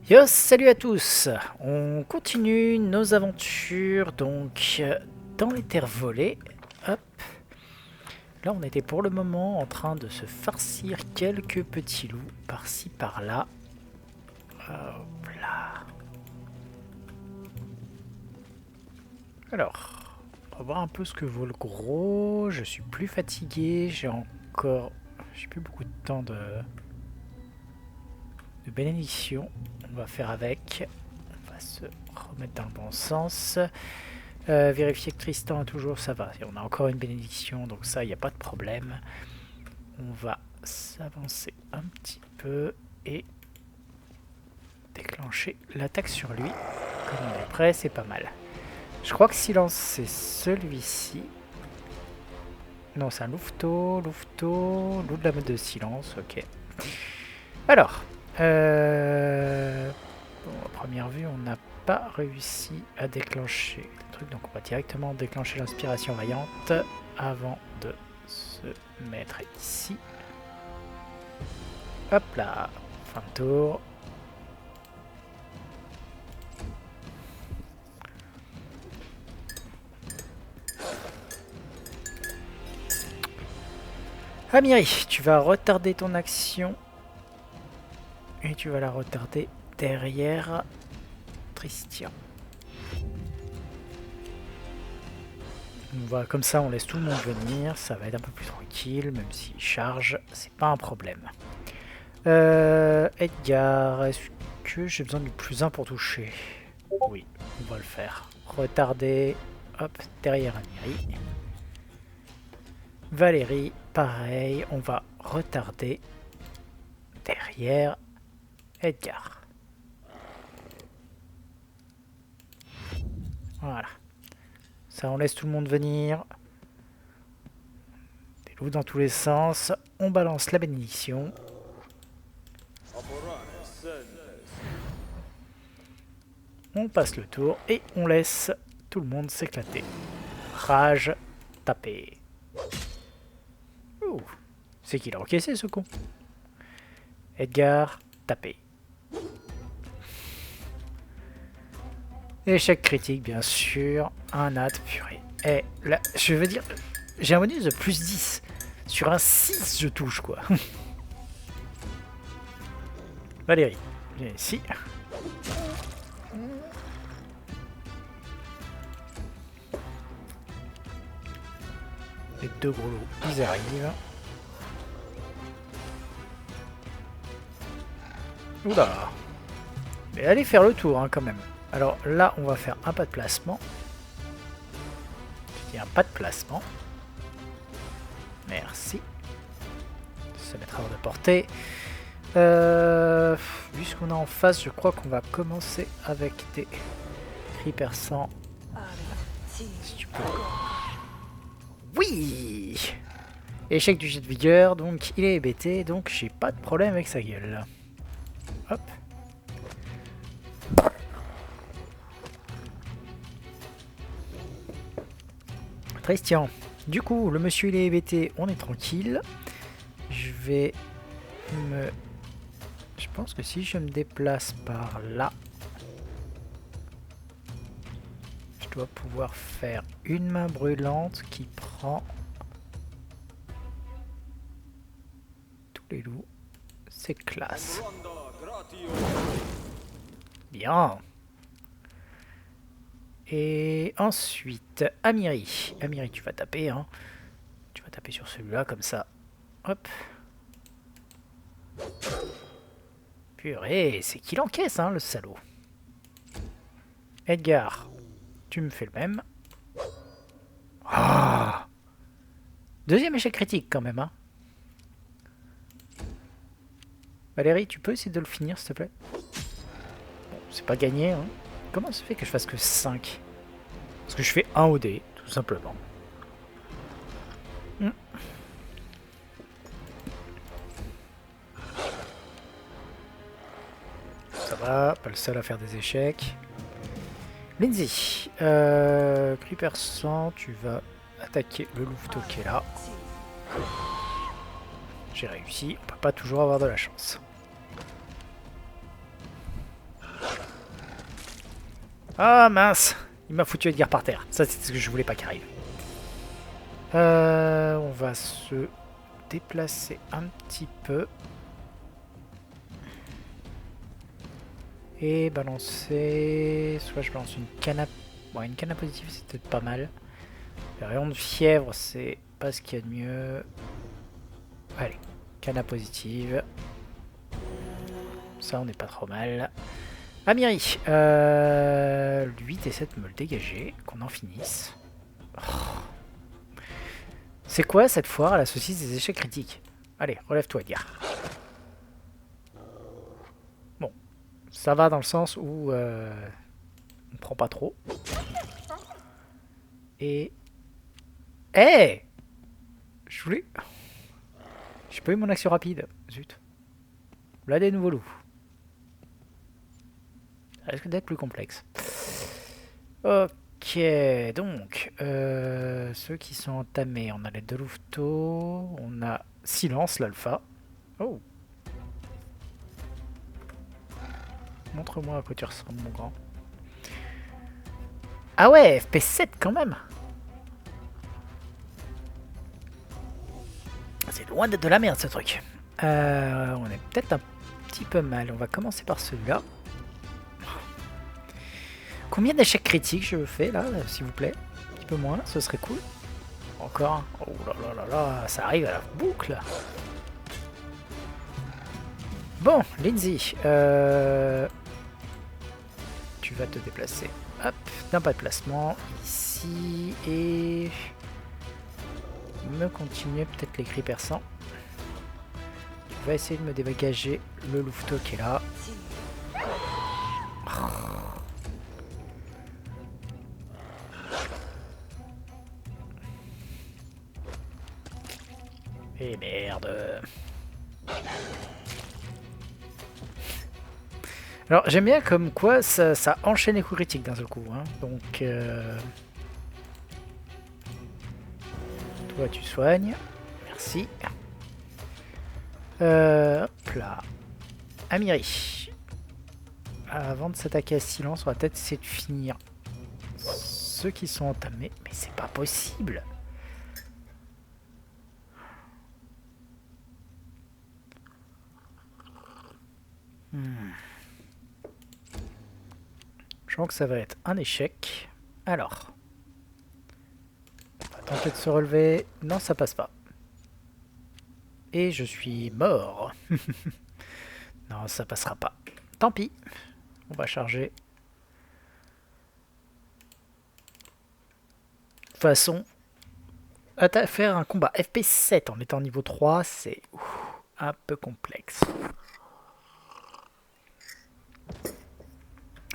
Yo, salut à tous. On continue nos aventures donc dans les terres volées. Hop. Là, on était pour le moment en train de se farcir quelques petits loups par-ci par-là. Hop là. Alors, on va voir un peu ce que vaut le gros. Je suis plus fatigué. J'ai plus beaucoup de temps de bénédiction. On va faire avec. On va se remettre dans le bon sens. Vérifier que Tristan a toujours, ça va. Et on a encore une bénédiction, donc ça, il n'y a pas de problème. On va s'avancer un petit peu et déclencher l'attaque sur lui. Comme on est prêt, c'est pas mal. Je crois que silence, c'est celui-ci. Non, c'est un louveteau, loup de la mode de silence, ok. Alors, bon, à première vue, on n'a pas réussi à déclencher le truc, donc on va directement déclencher l'inspiration vaillante avant de se mettre ici. Hop là, fin de tour. Amiri, tu vas retarder ton action et tu vas la retarder derrière Tristian. Voilà, comme ça on laisse tout le monde venir, ça va être un peu plus tranquille, même s'il charge, c'est pas un problème. Edgar, est-ce que j'ai besoin du plus 1 pour toucher? Oui, on va le faire. Retarder, hop, derrière Amiri. Valérie, pareil, on va retarder derrière Edgar. Voilà. Ça, on laisse tout le monde venir. Des loups dans tous les sens. On balance la bénédiction. On passe le tour et on laisse tout le monde s'éclater. Rage, taper. Ouh, c'est qu'il a encaissé ce con. Edgar, taper. Échec critique, bien sûr. Un nat, purée. Et là, je veux dire, j'ai un bonus de plus 10. Sur un 6, je touche, quoi. Valérie, viens ici. Les deux gros loups, ils arrivent. Oula. Mais allez faire le tour, hein, quand même. Alors là, on va faire un pas de placement. Je dis un pas de placement. Merci. Ça mettra hors de portée. Vu ce qu'on a en face, je crois qu'on va commencer avec des cris perçants. Si tu peux. Oui! Échec du jet de vigueur, donc il est hébété, donc j'ai pas de problème avec sa gueule. Hop. Tristian. Du coup, le monsieur il est hébété, on est tranquille. Je vais me... Je pense que si je me déplace par là, je dois pouvoir faire une main brûlante qui prend tous les loups. C'est classe. Bien. Et ensuite, Amiri. Amiri, tu vas taper, hein. Tu vas taper sur celui-là, comme ça. Hop. Purée, c'est qu'il encaisse, hein, le salaud. Edgar, tu me fais le même. Ah, deuxième échec critique, quand même, hein. Valérie, tu peux essayer de le finir, s'il te plaît? Bon, c'est pas gagné, hein. Comment ça fait que je fasse que 5? Parce que je fais 1 au dé, tout simplement. Ça va, pas le seul à faire des échecs. Lindsay, cri perçant, tu vas attaquer le louveteau qui est là. J'ai réussi, on peut pas toujours avoir de la chance. Ah mince, il m'a foutu Edgar par terre. Ça c'est ce que je voulais pas qu'il arrive. On va se déplacer un petit peu. Et balancer... Soit je balance une canne à... Bon, une canne à positive c'est peut-être pas mal. Le rayon de fièvre c'est pas ce qu'il y a de mieux. Allez, canne à positive. Ça on n'est pas trop mal. Amiri, lui t'essaies de me le dégager, qu'on en finisse. Oh. C'est quoi cette foire à la saucisse des échecs critiques? Allez, relève-toi Edgar. Bon, ça va dans le sens où on prend pas trop. Et... Hey, je voulais... J'ai pas eu mon action rapide. Zut. Là des nouveaux loups. Ça risque d'être plus complexe. Ok, donc... ceux qui sont entamés. On a les deux louveteaux. On a Silence, l'alpha. Oh. Montre-moi à quoi tu ressembles, mon grand. Ah ouais, FP7 quand même. C'est loin d'être de la merde ce truc. On est peut-être un petit peu mal. On va commencer par celui-là. Combien d'échecs critiques je fais là, s'il vous plaît? Un petit peu moins, ce serait cool. Encore. Oh là là là là, ça arrive à la boucle. Bon, Lindsay. Tu vas te déplacer. Hop, d'un pas de placement. Ici. Et... me continuer peut-être les cris perçants. Tu vas essayer de me dégager le louveteau qui est là. Et merde. Alors j'aime bien comme quoi ça enchaîne les coups critiques d'un seul coup. Hein. Donc... toi tu soignes. Merci. Hop là. Amiri. Avant de s'attaquer à Silence, on va peut-être essayer de finir ceux qui sont entamés. Mais c'est pas possible. Je pense que ça va être un échec. Alors. On va tenter de se relever. Non, ça passe pas. Et je suis mort. Non, ça passera pas. Tant pis. On va charger. De toute façon, faire un combat FP7 en étant niveau 3, c'est un peu complexe.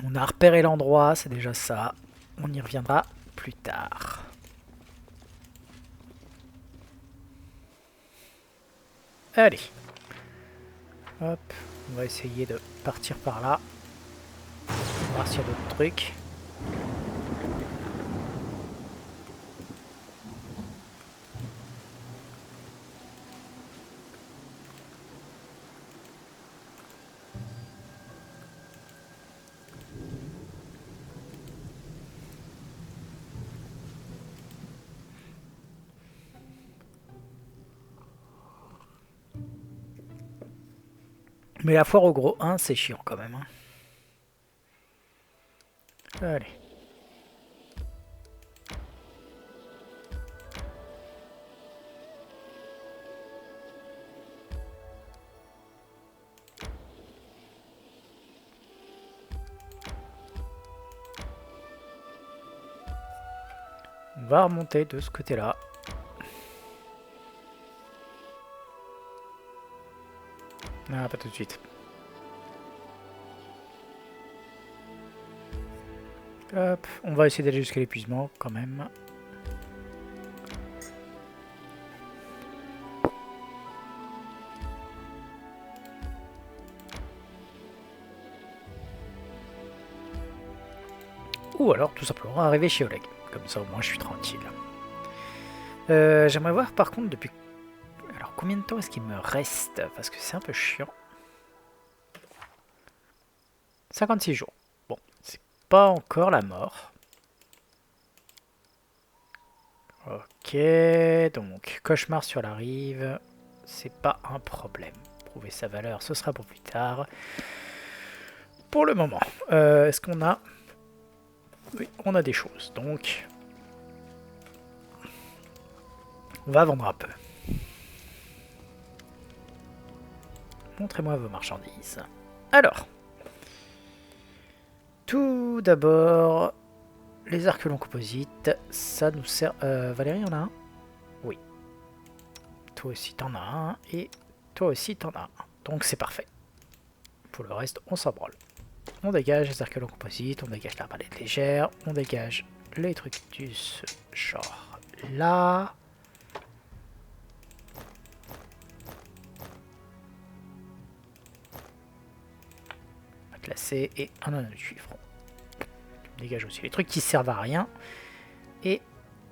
On a repéré l'endroit, c'est déjà ça. On y reviendra plus tard. Allez. Hop, on va essayer de partir par là. Voir s'il y a d'autres trucs. Mais la foire au gros 1, c'est chiant quand même. Hein. Allez. On va remonter de ce côté-là. Ah, pas tout de suite. Hop, on va essayer d'aller jusqu'à l'épuisement quand même. Ou alors tout simplement arriver chez Oleg. Comme ça au moins je suis tranquille. J'aimerais voir par contre depuis... Alors combien de temps est-ce qu'il me reste? Parce que c'est un peu chiant. 56 jours. Bon, c'est pas encore la mort. Ok, donc cauchemar sur la rive, c'est pas un problème. Prouver sa valeur, ce sera pour plus tard. Pour le moment, est-ce qu'on a... Oui, on a des choses, donc... On va vendre un peu. Montrez-moi vos marchandises. Alors, tout d'abord, les arcs longs composites, ça nous sert... Valérie, on a un? Oui. Toi aussi t'en as un, et toi aussi t'en as un. Donc c'est parfait. Pour le reste, on s'en branle. On dégage les arcs longs composites, on dégage l'arbalète légère, on dégage les trucs du genre là. Classé et un anneau de cuivre. On dégage aussi les trucs qui servent à rien. Et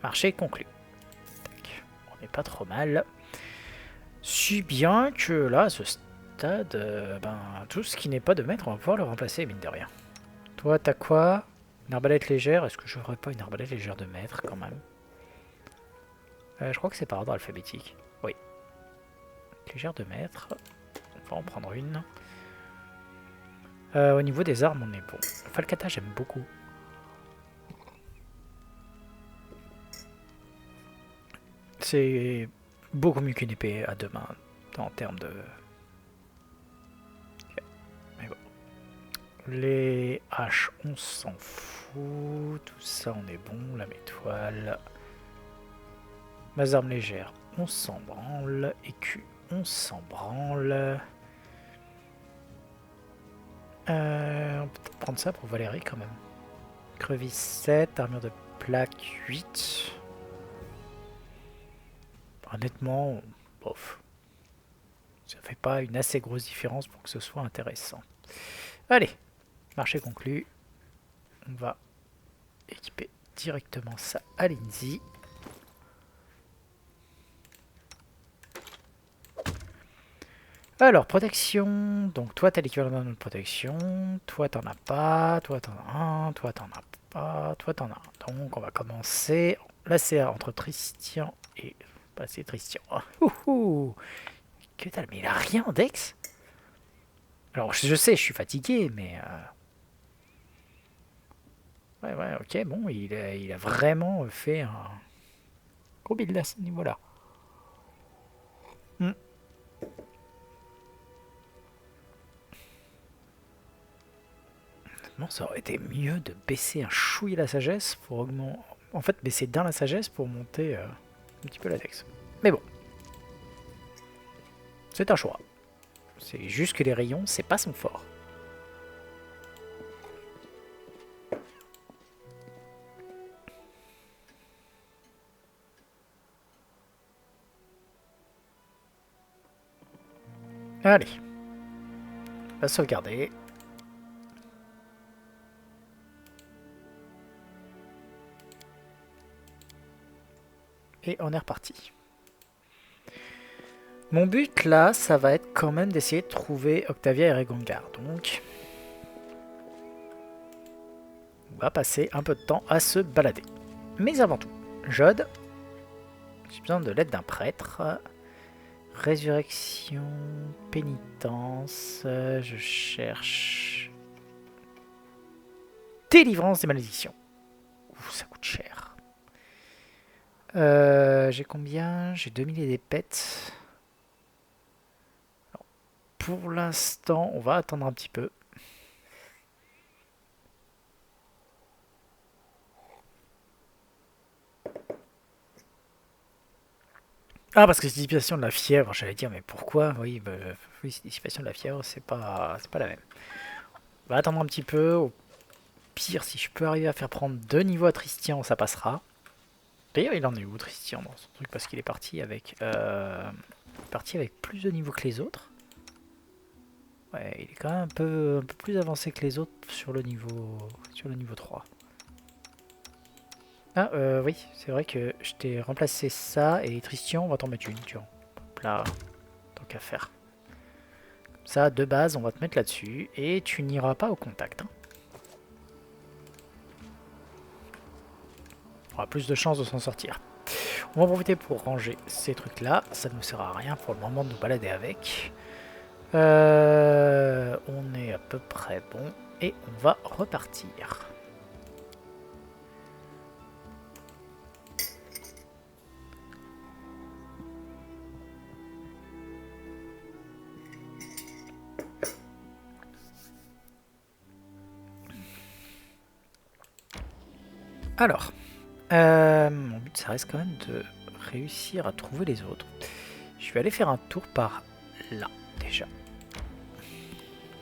marché conclu. Tac. On n'est pas trop mal. Si bien que là, à ce stade, tout ce qui n'est pas de maître, on va pouvoir le remplacer, mine de rien. Toi, t'as quoi? Une arbalète légère? Est-ce que je n'aurais pas une arbalète légère de maître quand même? Je crois que c'est par ordre alphabétique. Oui. Légère de maître. On va en prendre une. Au niveau des armes, on est bon. Falcata, j'aime beaucoup. C'est beaucoup mieux qu'une épée à deux mains en termes de... Mais bon. Les haches, on s'en fout. Tout ça, on est bon. Lame étoile. Ma arme légère, on s'en branle. Écu, on s'en branle. On peut peut-être prendre ça pour Valérie quand même. Crevice 7, armure de plaque 8. Honnêtement, bof. Ça fait pas une assez grosse différence pour que ce soit intéressant. Allez, marché conclu. On va équiper directement ça à Lindsay. Alors, protection. Donc, toi, t'as l'équivalent de protection. Toi, t'en as pas. Toi, t'en as un. Toi, t'en as pas. Toi, t'en as un. Donc, on va commencer. Là, c'est entre Tristian et... Bah, c'est Tristian. Ouhou. Que dalle, mais il a rien en dex. Alors, je sais, je suis fatigué, mais... Ouais, ok, bon, il a vraiment fait un gros build à ce niveau-là. Non, ça aurait été mieux de baisser un chouille la sagesse pour augmenter... En fait, baisser d'un la sagesse pour monter un petit peu la dex. Mais bon. C'est un choix. C'est juste que les rayons, c'est pas son fort. Allez. On va sauvegarder. Et on est reparti. Mon but là, ça va être quand même d'essayer de trouver Octavia et Regongar. Donc, on va passer un peu de temps à se balader. Mais avant tout, Jode, j'ai besoin de l'aide d'un prêtre. Résurrection, pénitence, je cherche... Délivrance des malédictions. Ouh, ça coûte cher. J'ai combien? J'ai 2000 et des pets. Alors, pour l'instant, on va attendre un petit peu. Ah, parce que c'est dissipation de la fièvre, j'allais dire, mais pourquoi? Oui, oui, dissipation de la fièvre, c'est pas la même. On va attendre un petit peu. Au pire, si je peux arriver à faire prendre 2 niveaux à Tristian, ça passera. D'ailleurs, il en est où, Tristian, dans son truc? Parce qu'il est parti avec plus de niveaux que les autres. Ouais, il est quand même un peu plus avancé que les autres sur le niveau 3. Ah, oui, c'est vrai que je t'ai remplacé ça, et Tristian, on va t'en mettre une, tu vois. Hop là, tant qu'à faire. Comme ça, de base, on va te mettre là-dessus, et tu n'iras pas au contact. Hein. On aura plus de chances de s'en sortir. On va en profiter pour ranger ces trucs-là. Ça ne nous sert à rien pour le moment de nous balader avec. On est à peu près bon. Et on va repartir. Alors, mon but ça reste quand même de réussir à trouver les autres. Je vais aller faire un tour par là déjà.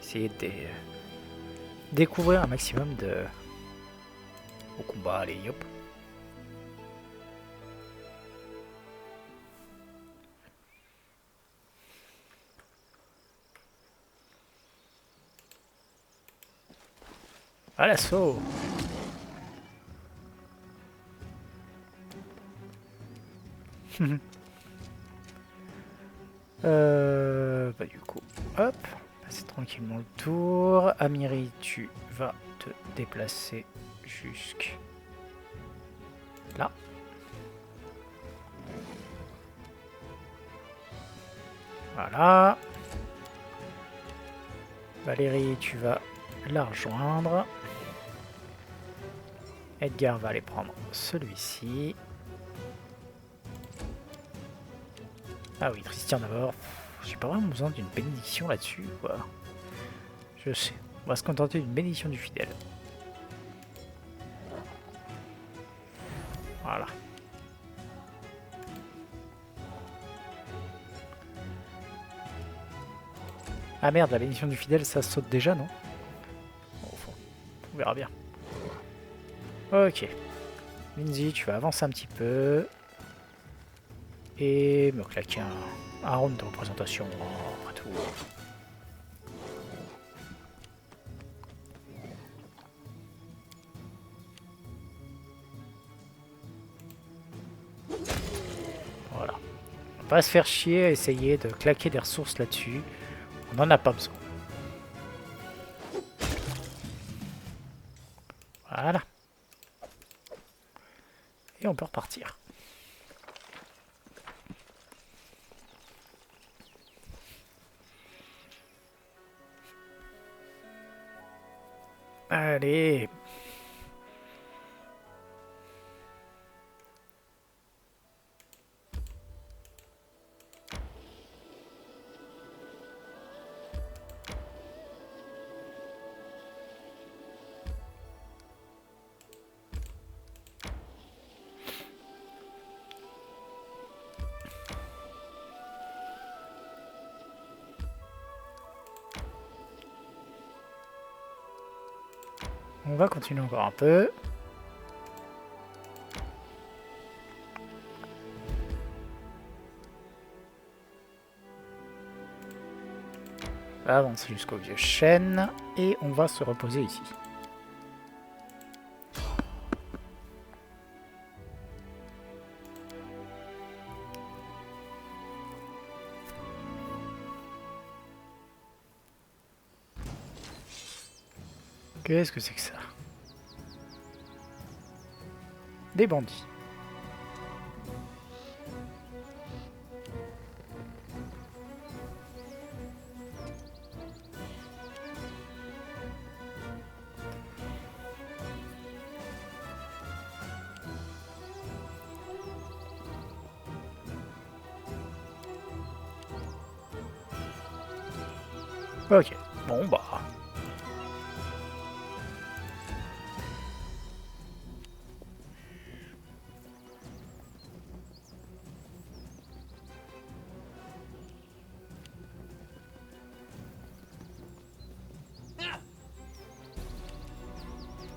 Essayer de découvrir un maximum de... au combat, allez hop. À l'assaut. Bah du coup, hop, passer tranquillement le tour. Amiri, tu vas te déplacer jusque là. Voilà. Valérie, tu vas la rejoindre. Edgar va aller prendre celui-ci. Ah oui, Christian d'abord. J'ai pas vraiment besoin d'une bénédiction là-dessus, quoi. Je sais. On va se contenter d'une bénédiction du fidèle. Voilà. Ah merde, la bénédiction du fidèle, ça saute déjà, non? Bon, on verra bien. Ok. Lindsay, tu vas avancer un petit peu. Et me claquer un round de représentation, après tout. Voilà. On va pas se faire chier à essayer de claquer des ressources là-dessus. On n'en a pas besoin. Voilà. Et on peut repartir. Allez. On va continuer encore un peu. On va avancer jusqu'au vieux chêne. Et on va se reposer ici. Qu'est-ce que c'est que ça? Des bandits. Ok. Bon bah.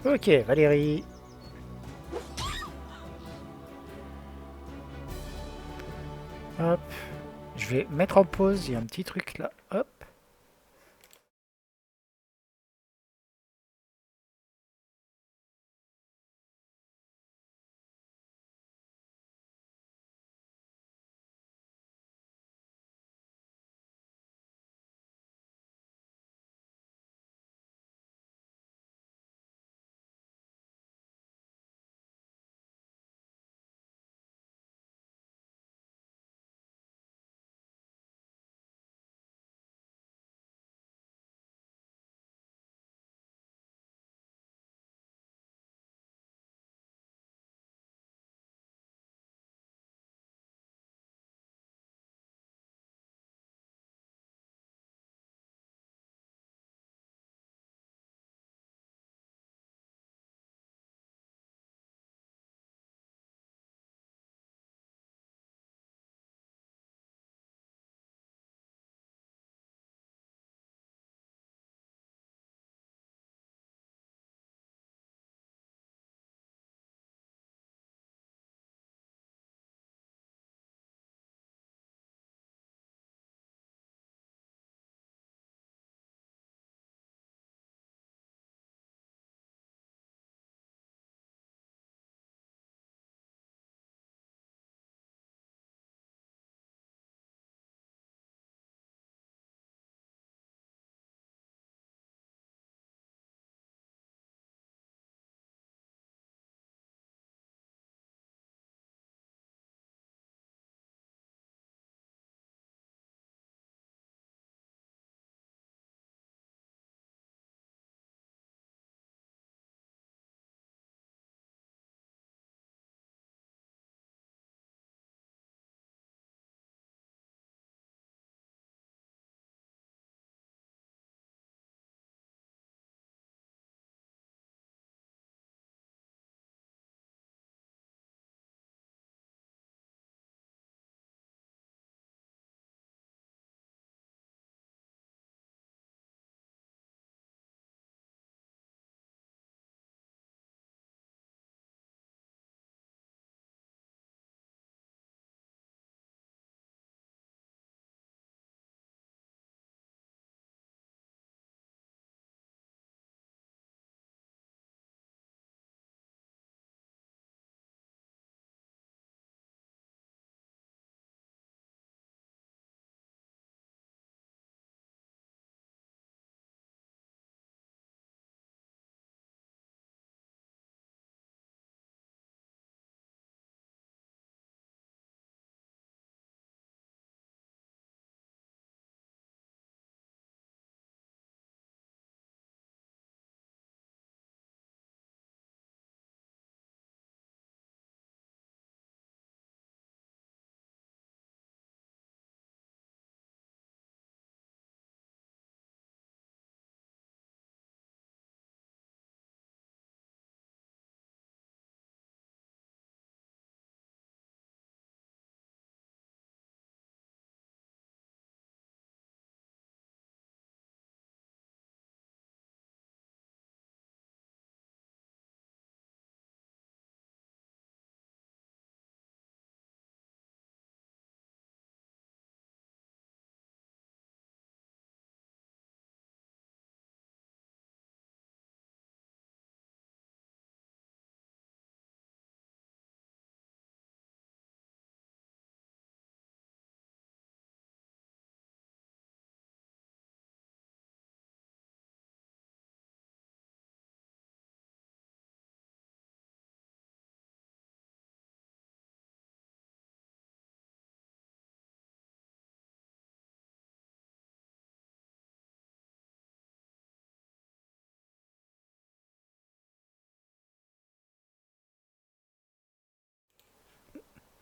Ok, Valérie. Hop. Je vais mettre en pause, il y a un petit truc là. Hop.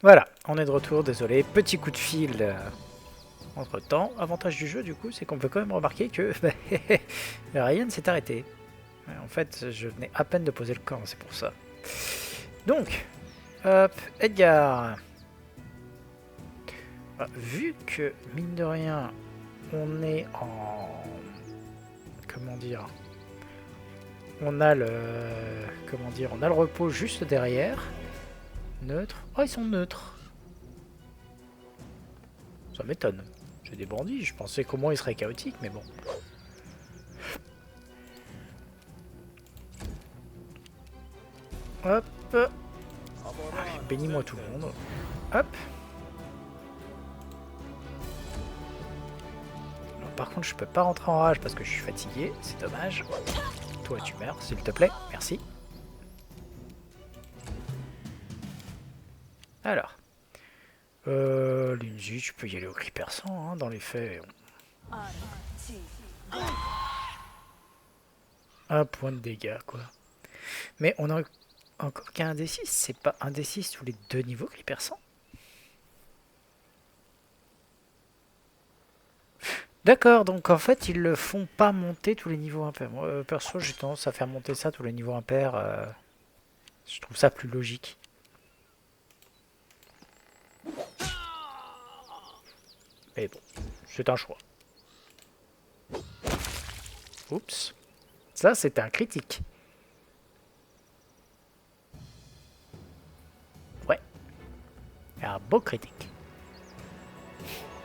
Voilà, on est de retour, désolé. Petit coup de fil entre temps. Avantage du jeu, du coup, c'est qu'on peut quand même remarquer que Ryan s'est arrêté. En fait, je venais à peine de poser le camp, c'est pour ça. Donc, hop, Edgar. Vu que, mine de rien, on est en... Comment dire? On a le... Comment dire? On a le repos juste derrière. Neutre. Oh, ils sont neutres. Ça m'étonne. C'est des bandits, je pensais qu'au moins ils seraient chaotiques, mais bon. Hop. Allez, bénis-moi tout le monde. Hop. Alors, par contre, je peux pas rentrer en rage parce que je suis fatigué. C'est dommage. Toi, tu meurs, s'il te plaît. Merci. Alors. Lindsay, tu peux y aller au cri perçant, hein, dans les faits. Un point de dégâts, quoi. Mais on a encore qu'un D6. C'est pas un D6 tous les deux niveaux cri perçant? D'accord, donc en fait ils le font pas monter tous les niveaux impairs. Moi, perso, j'ai tendance à faire monter ça tous les niveaux impairs. Je trouve ça plus logique. Mais bon, c'est un choix. Oups. Ça, c'est un critique. Ouais. Un beau critique.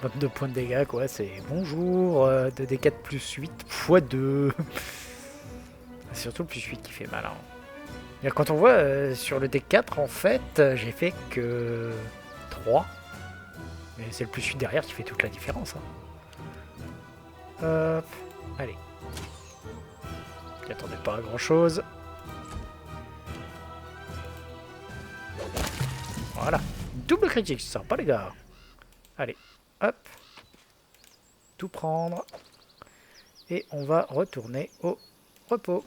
22 points de dégâts, quoi. C'est bonjour. 2d4 plus 8 x 2. C'est surtout le plus 8 qui fait mal. Hein. Et quand on voit sur le D4, en fait, j'ai fait que 3. Mais c'est le plus 8 derrière qui fait toute la différence. Hein. Hop. Allez. J'attendais pas à grand chose. Voilà. Double critique, c'est sympa les gars. Allez. Hop. Tout prendre. Et on va retourner au repos.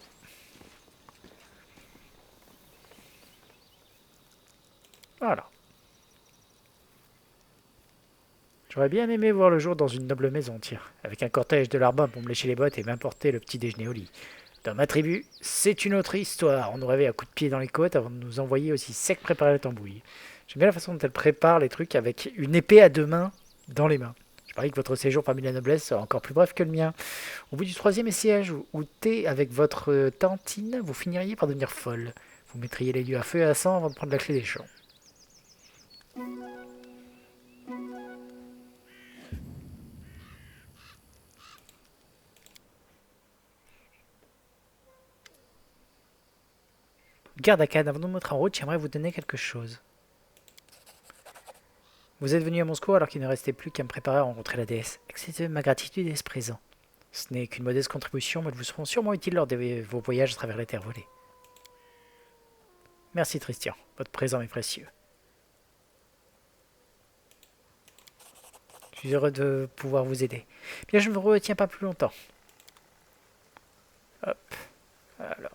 Voilà. J'aurais bien aimé voir le jour dans une noble maison, tiens, avec un cortège de larbins pour me lécher les bottes et m'importer le petit déjeuner au lit. Dans ma tribu, c'est une autre histoire. On nous réveille à coups de pied dans les côtes avant de nous envoyer aussi sec préparer la tambouille. J'aime bien la façon dont elle prépare les trucs avec une épée à deux mains dans les mains. Je parie que votre séjour parmi la noblesse sera encore plus bref que le mien. Au bout du troisième essayage où thé avec votre tantine, vous finiriez par devenir folle. Vous mettriez les lieux à feu et à sang avant de prendre la clé des champs. Garde Akkad, avant de nous mettre en route, j'aimerais vous donner quelque chose. Vous êtes venu à Moscou alors qu'il ne restait plus qu'à me préparer à rencontrer la déesse. Acceptez ma gratitude et ce présent. Ce n'est qu'une modeste contribution, mais elles vous seront sûrement utiles lors de vos voyages à travers les terres volées. Merci Tristian, votre présent est précieux. Je suis heureux de pouvoir vous aider. Bien, je ne vous retiens pas plus longtemps. Hop, alors.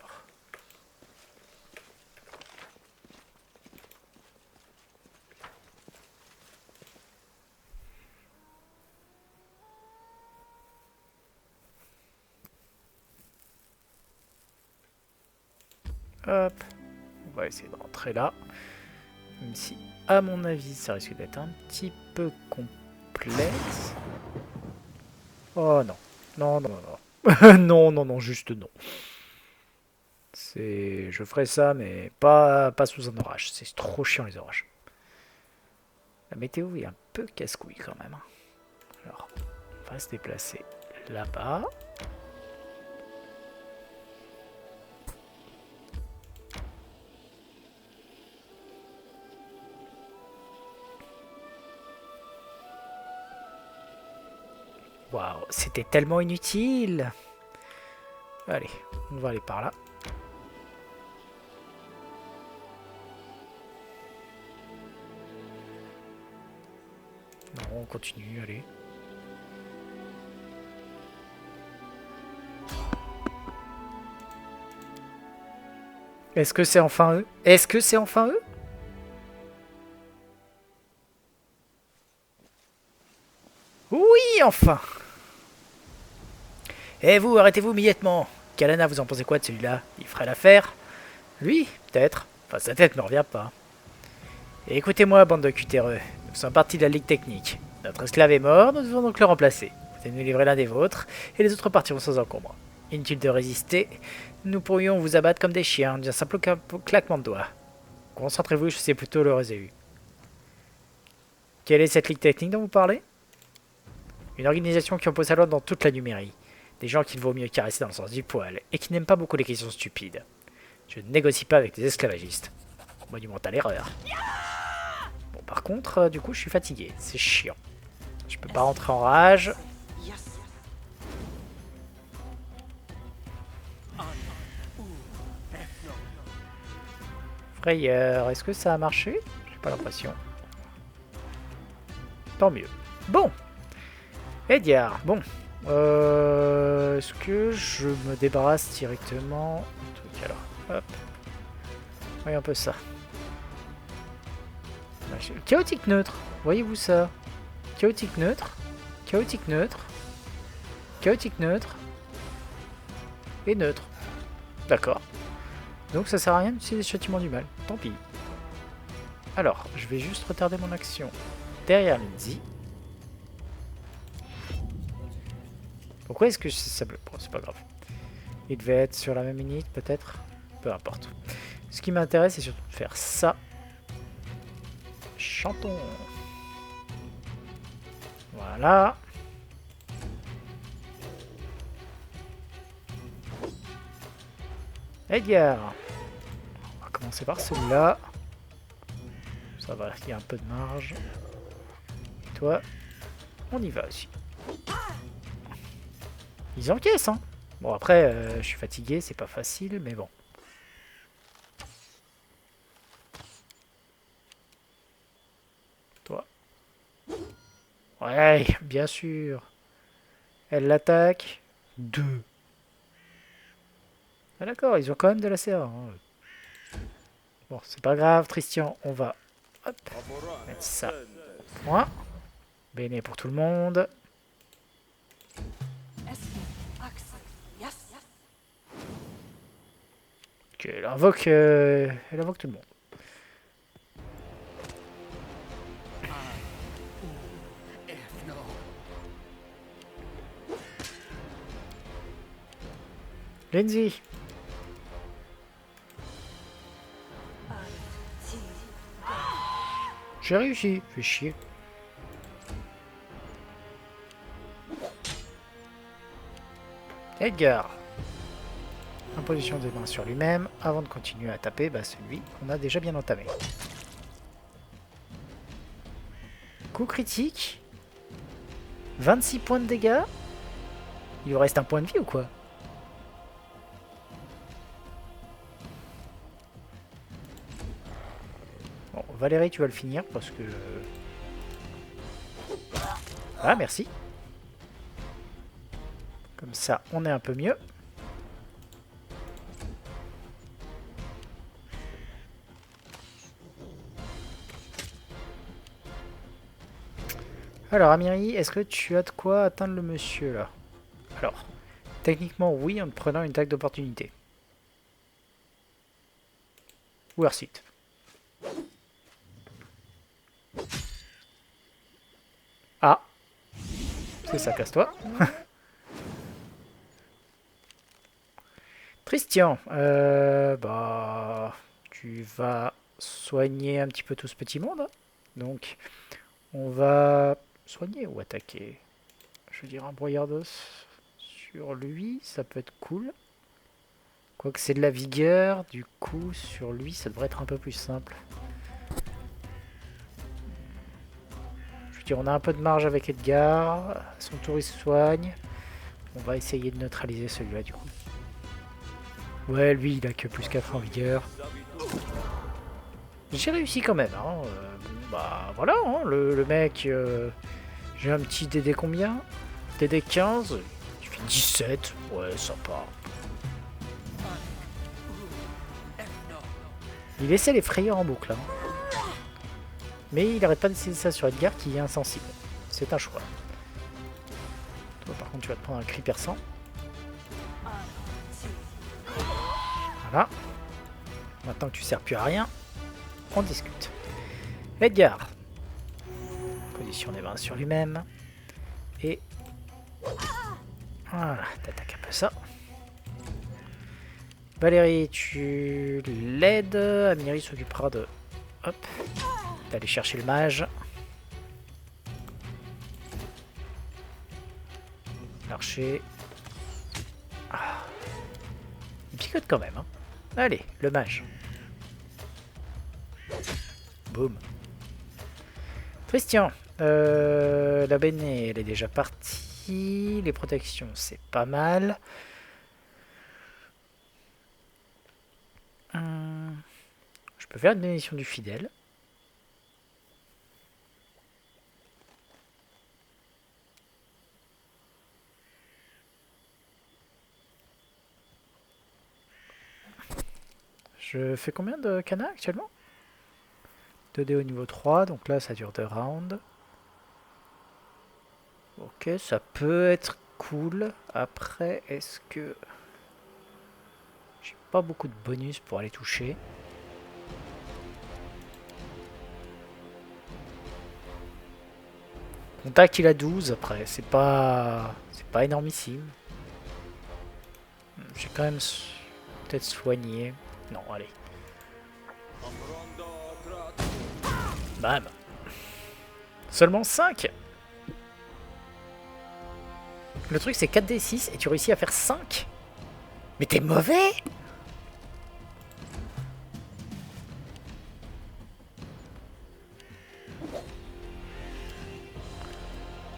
Hop, on va essayer de rentrer là. Même si, à mon avis, ça risque d'être un petit peu complexe. Oh non, non, non, non. Non, non, non, juste non. Je ferai ça, mais pas sous un orage. C'est trop chiant les orages. La météo est un peu casse-couille quand même. Alors, on va se déplacer là-bas. Waouh, c'était tellement inutile. Allez, on va aller par là. Non, on continue, allez. Est-ce que c'est enfin eux? Est-ce que c'est enfin eux? enfin! Et vous, arrêtez-vous immédiatement! Kalana, vous en pensez quoi de celui-là? Il ferait l'affaire? Lui? Peut-être. Enfin, sa tête ne me revient pas. Et écoutez-moi, bande de cutéreux. Nous sommes partis de la Ligue Technique. Notre esclave est mort, nous devons donc le remplacer. Vous allez nous livrer l'un des vôtres, et les autres partiront sans encombre. Inutile de résister, nous pourrions vous abattre comme des chiens, d'un simple claquement de doigts. Concentrez-vous, je sais plutôt le réséu. Quelle est cette Ligue Technique dont vous parlez? Une organisation qui oppose sa loi dans toute la Numérie. Des gens qu'il vaut mieux caresser dans le sens du poil, et qui n'aiment pas beaucoup les questions stupides. Je ne négocie pas avec des esclavagistes. Monumentale erreur. Bon, par contre, du coup, je suis fatigué. C'est chiant. Je peux pas rentrer en rage. Frayeur, est-ce que ça a marché? J'ai pas l'impression. Tant mieux. Bon. Edgar, bon. Est-ce que je me débarrasse directement du truc alors? Hop. Voyons un peu ça. Chaotique neutre. Voyez-vous ça? Chaotique neutre. Chaotique neutre. Chaotique neutre. Et neutre. D'accord. Donc ça sert à rien d'utiliser des châtiments du mal. Tant pis. Alors, je vais juste retarder mon action derrière Lindsay. Pourquoi est-ce que ça bleu? Bon, c'est pas grave. Il devait être sur la même unité, peut-être. Peu importe. Ce qui m'intéresse, c'est surtout de faire ça. Chantons. Voilà. Edgar. On va commencer par celui-là. Ça va, il y a un peu de marge. Et toi, on y va aussi. Ils encaissent, hein. Bon, après, je suis fatigué, c'est pas facile, mais bon. Toi. Ouais, bien sûr. Elle l'attaque. 2. Ah d'accord, ils ont quand même de la CA. Hein. Bon, c'est pas grave, Tristian, on va hop, mettre ça. Point. Béné pour tout le monde. Ok, elle invoque tout le monde. Lindsay. J'ai réussi, fais chier. Edgar. Imposition des mains sur lui-même avant de continuer à taper celui qu'on a déjà bien entamé. Coup critique. 26 points de dégâts. Il lui reste un point de vie ou quoi? Bon, Valérie, tu vas le finir parce que... Ah, merci. Comme ça, on est un peu mieux. Alors, Amiri, est-ce que tu as de quoi atteindre le monsieur, là? Alors, techniquement, oui, en prenant une attaque d'opportunité. Ou Arcite. Ah. C'est ça, casse-toi. Tristian, tu vas soigner un petit peu tout ce petit monde. Hein. Donc, on va soigner ou attaquer. Je veux dire, un broyeur d'os sur lui, ça peut être cool. Quoique c'est de la vigueur, du coup, sur lui, ça devrait être un peu plus simple. Je veux dire, on a un peu de marge avec Edgar. Son tour, il se soigne. On va essayer de neutraliser celui-là, du coup. Ouais, lui, il a que plus 4 en vigueur. J'ai réussi quand même. Hein. Voilà, hein, le mec... j'ai un petit DD combien? DD 15. Il fait 17. Ouais, sympa. Il essaie les frayeurs en boucle. Hein. Mais il arrête pas d'essayer ça sur Edgar qui est insensible. C'est un choix. contre, tu vas te prendre un cri perçant. Voilà. Maintenant que tu sers plus à rien, on discute. Edgar. Position des mains sur lui-même. Et... voilà, t'attaques un peu ça. Valérie, tu l'aides. Amiri s'occupera de... hop. D'aller chercher le mage. L'archer. Ah. Il picote quand même. Hein. Allez, le mage. Boum. Christian. La Béné, elle est déjà partie. Les protections, c'est pas mal. Je peux faire une bénédiction du fidèle. Je fais combien de cana actuellement? 2D au niveau 3, donc là ça dure 2 rounds. Ok, ça peut être cool. Après, est-ce que... j'ai pas beaucoup de bonus pour aller toucher. Contact il a 12 après, c'est pas énormissime. J'ai quand même peut-être soigné. Non, allez. Bam. Seulement 5. Le truc c'est 4d6 et tu réussis à faire 5. Mais t'es mauvais.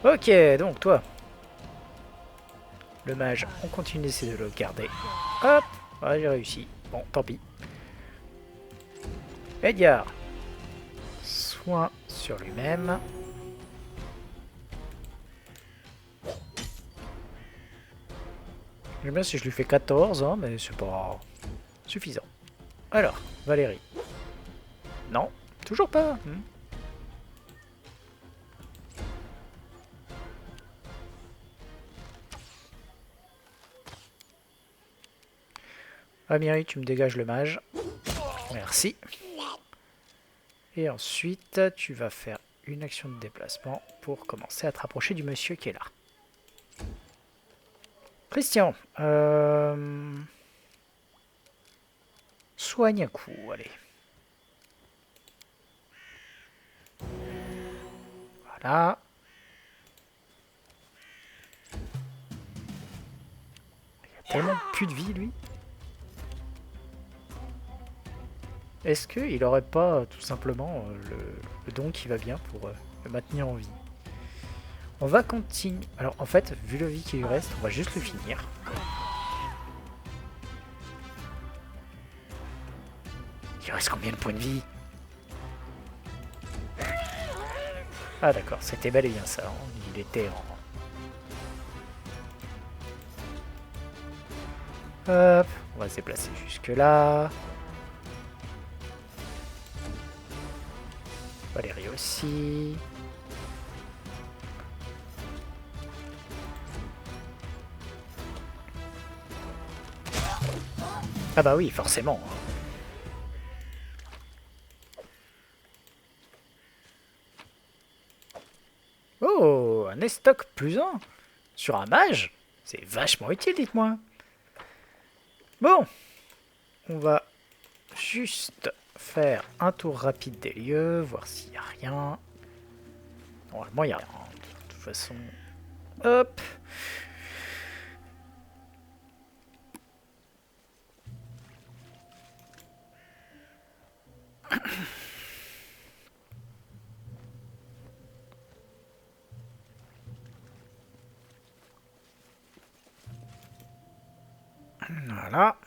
Ok, donc toi. Le mage, on continue d'essayer de le garder. Hop. Ah, j'ai réussi. Bon, tant pis. Edgar. Soin sur lui-même. J'aime bien si je lui fais 14, hein, mais c'est pas suffisant. Alors, Valérie. Non, toujours pas. Amiri, tu me dégages le mage. Merci. Et ensuite, tu vas faire une action de déplacement pour commencer à te rapprocher du monsieur qui est là. Christian. Soigne un coup, allez. Voilà. Il a tellement plus de vie, lui. Est-ce qu'il aurait pas tout simplement le don qui va bien pour le maintenir en vie? On va continuer. Alors en fait, vu le vie qui lui reste, on va juste le finir. Il reste combien de points de vie? Ah d'accord, c'était bel et bien ça. Hein. Il était en... hop, on va se déplacer jusque là. Valérie aussi. Ah bah oui, forcément. Oh, un estoc plus 1 sur un mage. C'est vachement utile, dites-moi. Bon, on va juste faire un tour rapide des lieux, voir s'il n'y a rien. Normalement, il n'y a rien. De toute façon, hop. Voilà.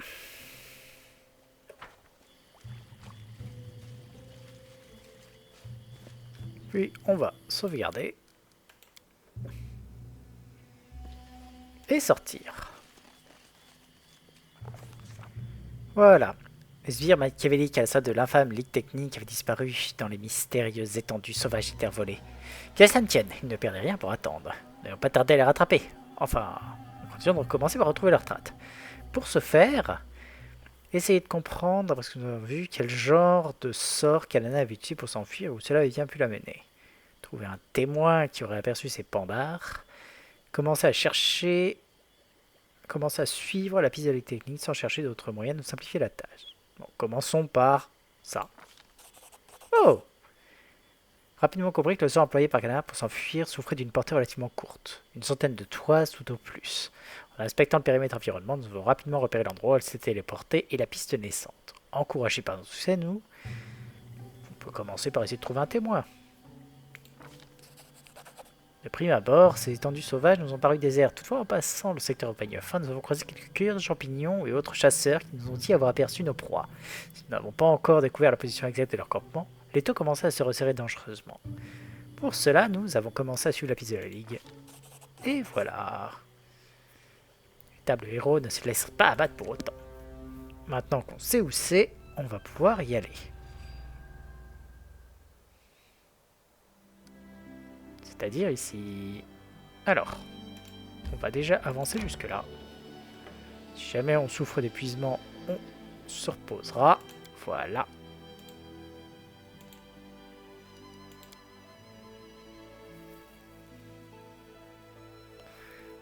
Puis on va sauvegarder. Et sortir. Voilà. Le sbire machiavélique à la solde de l'infâme ligue technique avait disparu dans les mystérieuses étendues sauvages d'Intervolé. Qu'à cela ne tienne, il ne perdait rien pour attendre. N'ayons pas tardé à les rattraper. Enfin, en continuant de commencer par retrouver leur traite. Pour ce faire, essayez de comprendre, parce que nous avons vu quel genre de sort Kalana avait utilisé pour s'enfuir, où cela avait bien pu la mener. Trouver un témoin qui aurait aperçu ses pandards. Commencez à chercher... Commencez à suivre la piste de la technique sans chercher d'autres moyens de simplifier la tâche. Bon, commençons par ça. Oh! Rapidement compris que le sort employé par Kalana pour s'enfuir souffrait d'une portée relativement courte. Une centaine de toises tout au plus. En respectant le périmètre environnement, nous avons rapidement repéré l'endroit où elle s'était téléportée et la piste naissante. Encouragés par nos succès, on peut commencer par essayer de trouver un témoin. De prime abord, ces étendues sauvages nous ont paru désertes. Toutefois, en passant le secteur Opagneuf, nous avons croisé quelques cueilleurs de champignons et autres chasseurs qui nous ont dit avoir aperçu nos proies. Si nous n'avons pas encore découvert la position exacte de leur campement, les taux commençaient à se resserrer dangereusement. Pour cela, nous avons commencé à suivre la piste de la Ligue. Et voilà. Les tables héros ne se laissent pas abattre pour autant. Maintenant qu'on sait où c'est, on va pouvoir y aller. C'est-à-dire ici. Alors, on va déjà avancer jusque-là. Si jamais on souffre d'épuisement, on se reposera. Voilà.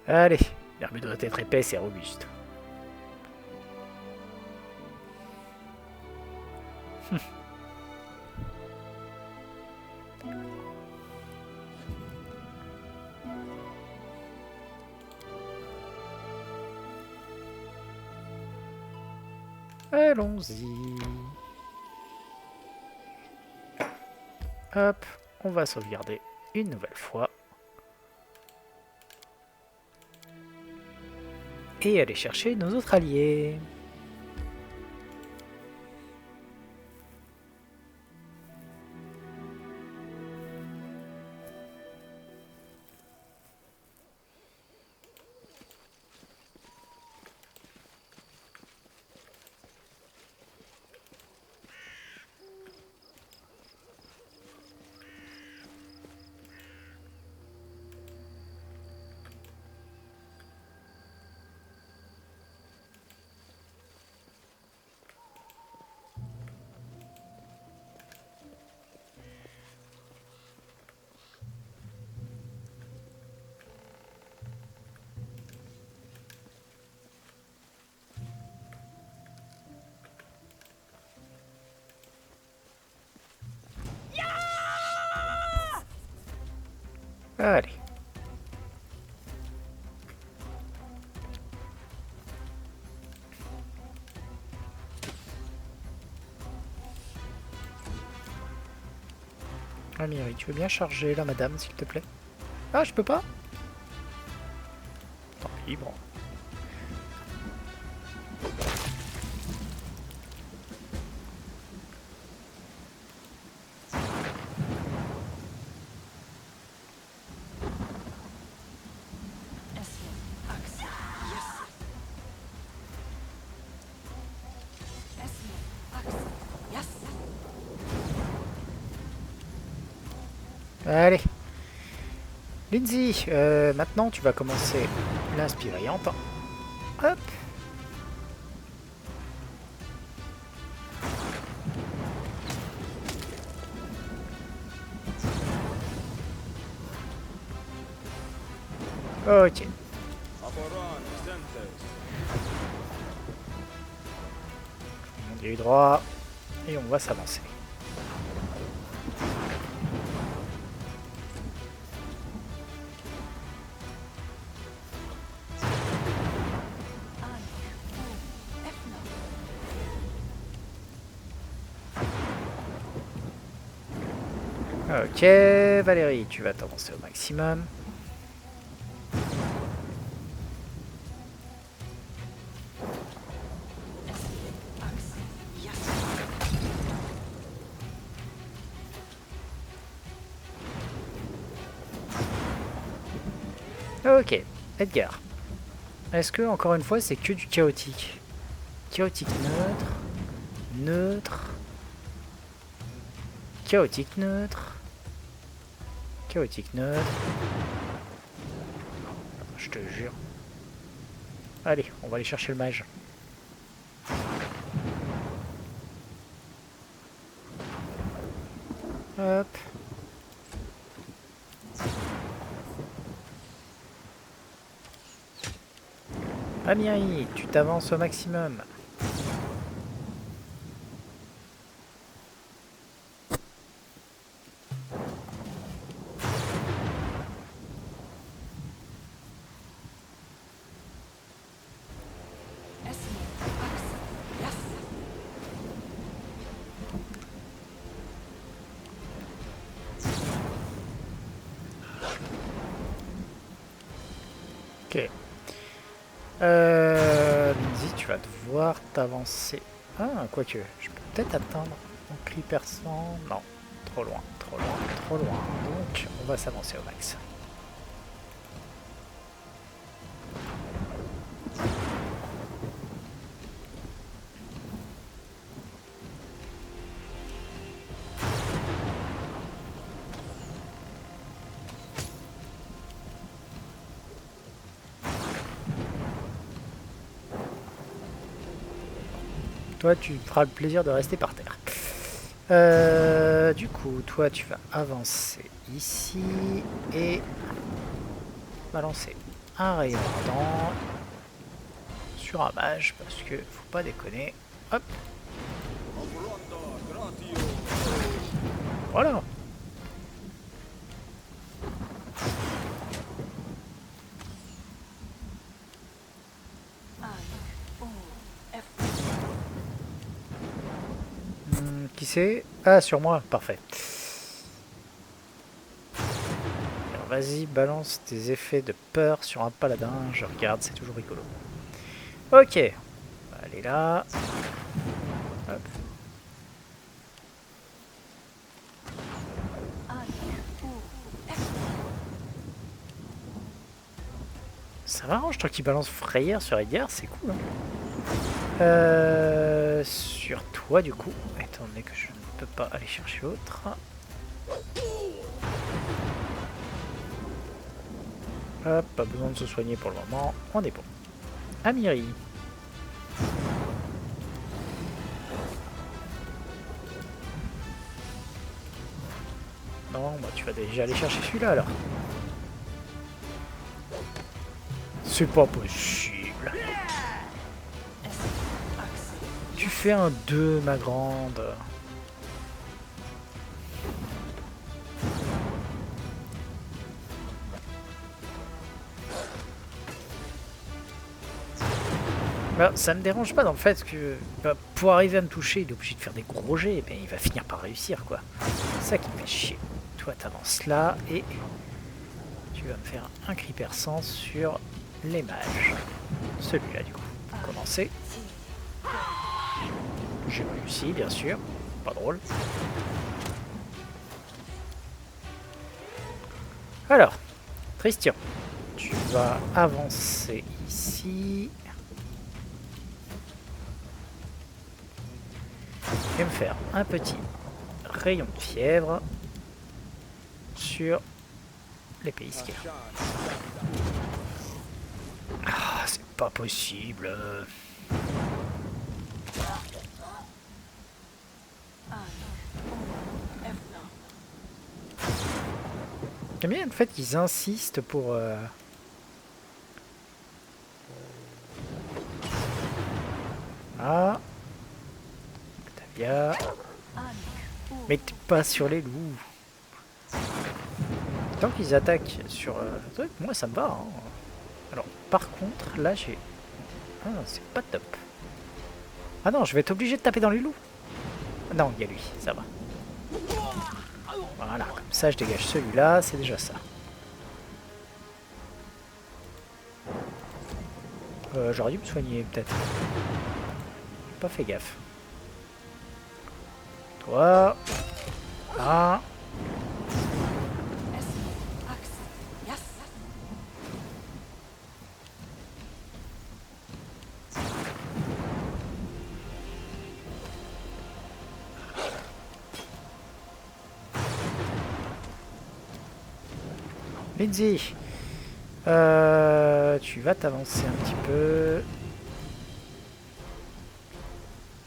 Allez, l'armure doit être épaisse et robuste. Allons-y. Hop, on va sauvegarder une nouvelle fois. Et aller chercher nos autres alliés. Allez. Amiri, tu veux bien charger là, madame, s'il te plaît? Ah, je peux pas? Tant pis, bon. Allez. Lindsay, maintenant tu vas commencer l'inspirante. Hop. Ok. On a eu droit. Et on va s'avancer. Ok, Valérie, tu vas t'avancer au maximum. Ok, Edgar. Est-ce que, encore une fois, c'est que du chaotique? Chaotique neutre. Neutre. Chaotique neutre. Chaotique neutre. je te jure. Allez, on va aller chercher le mage. Hop. Amiri, tu t'avances au maximum. Ok. Lindsay, tu vas devoir t'avancer. Ah, quoique, je peux peut-être atteindre mon cri perçant. Non, trop loin, trop loin, trop loin. Donc, on va s'avancer au max. Toi, tu feras le plaisir de rester par terre. Du coup, toi, tu vas avancer ici et balancer un rayon ardent sur un mage parce que faut pas déconner. Hop. Voilà. Qui c'est? Ah, sur moi, parfait. Alors vas-y, balance tes effets de peur sur un paladin. Je regarde, c'est toujours rigolo. Ok. On va aller là. Hop. Ça m'arrange, toi qui balance frayeur sur Edgar, c'est cool. Hein. Sur toi, du coup, étant donné que je ne peux pas aller chercher autre. Hop, pas besoin de se soigner pour le moment, on est bon. Amiri. Non, bah tu vas déjà aller chercher celui-là alors. C'est pas possible. Tu fais un 2, ma grande. Bah, ça me dérange pas dans le fait que bah, pour arriver à me toucher, il est obligé de faire des gros jets, mais il va finir par réussir quoi. C'est ça qui me fait chier. Toi t'avances là et tu vas me faire un cri perçant sur les mages. Celui-là du coup. Pour commencer. J'ai réussi bien sûr. Pas drôle. Alors, Christian, tu vas avancer ici. Je vais me faire un petit rayon de fièvre sur l'épée isquée. Ah, c'est pas possible. J'aime bien le fait qu'ils insistent pour... Ah. Octavia. Mais t'es pas sur les loups. Tant qu'ils attaquent sur le truc, moi ça me va. Hein. Alors, par contre, là j'ai... Ah, c'est pas top. Ah non, je vais être obligé de taper dans les loups. Non, il y a lui, ça va. Voilà, comme ça je dégage celui-là, c'est déjà ça. J'aurais dû me soigner peut-être. J'ai pas fait gaffe. Toi. Ah. Lindsay. Tu vas t'avancer un petit peu.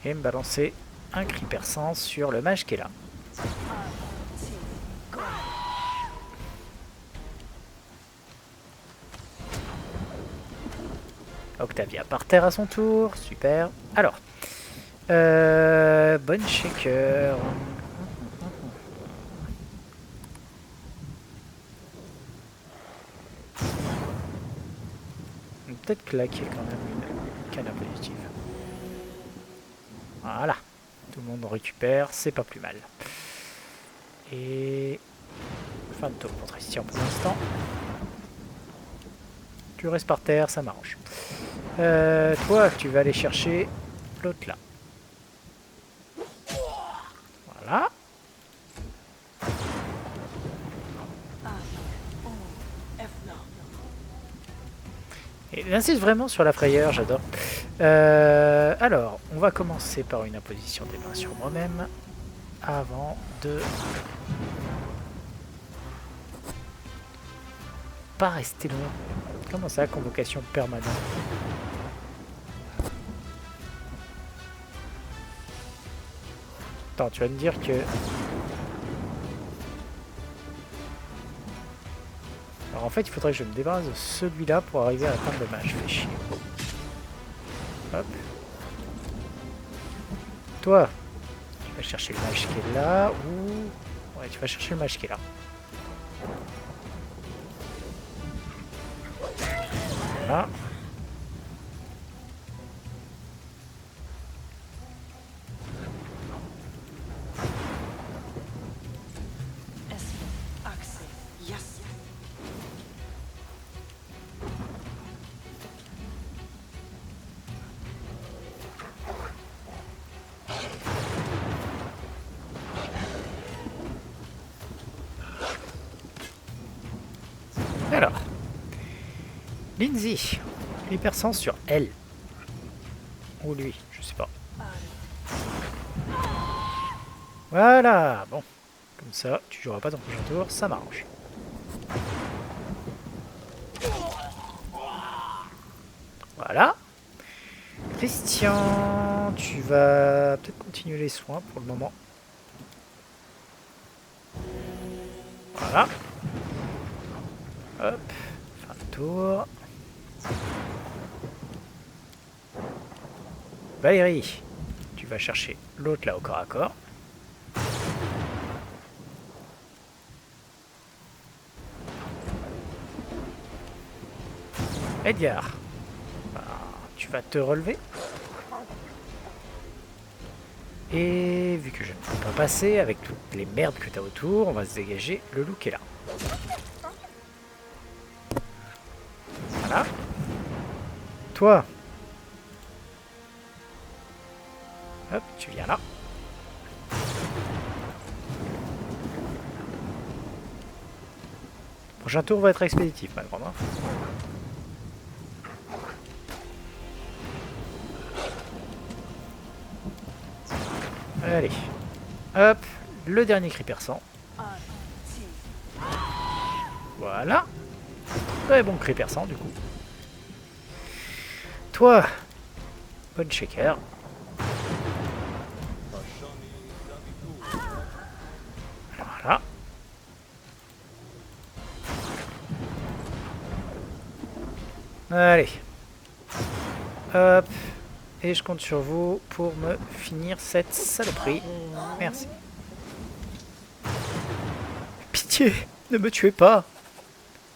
Et me balancer un cri perçant sur le mage qui est là. Octavia par terre à son tour, super. Alors, bonne shaker. Peut-être claquer quand même une canne positive. Voilà, tout le monde récupère, c'est pas plus mal. Et fin de tour pour Tristian pour l'instant. Tu restes par terre, ça m'arrange. Toi, tu vas aller chercher l'autre là. Voilà. Et il insiste vraiment sur la frayeur, j'adore. Alors, on va commencer par une imposition des mains sur moi-même. Avant de... pas rester loin. Comment ça, convocation permanente? Attends, tu vas me dire que... Alors en fait, il faudrait que je me débarrasse de celui-là pour arriver à atteindre le mage. Fais chier. Hop. Toi, tu vas chercher le mage qui est là, ou... Ouais, tu vas chercher le mage qui est là. Voilà. Alors, Lindsay, hypersens sur elle. Ou lui, je sais pas. Voilà, bon. Comme ça, tu joueras pas ton prochain tour, ça m'arrange. Voilà. Christian, tu vas peut-être continuer les soins pour le moment. Voilà. Hop, fin de tour. Valérie, tu vas chercher l'autre là au corps à corps. Edgar, tu vas te relever. Et vu que je ne peux pas passer avec toutes les merdes que tu as autour, on va se dégager le loup qui est là. Voilà. Toi. Hop, tu viens là. Prochain tour va être expéditif, ma grande. Allez. Hop, le dernier cri perçant. Voilà. Très bon cri perçant, du coup. Toi, bonne shaker. Voilà. Allez. Hop. Et je compte sur vous pour me finir cette saloperie. Merci. Pitié, ne me tuez pas.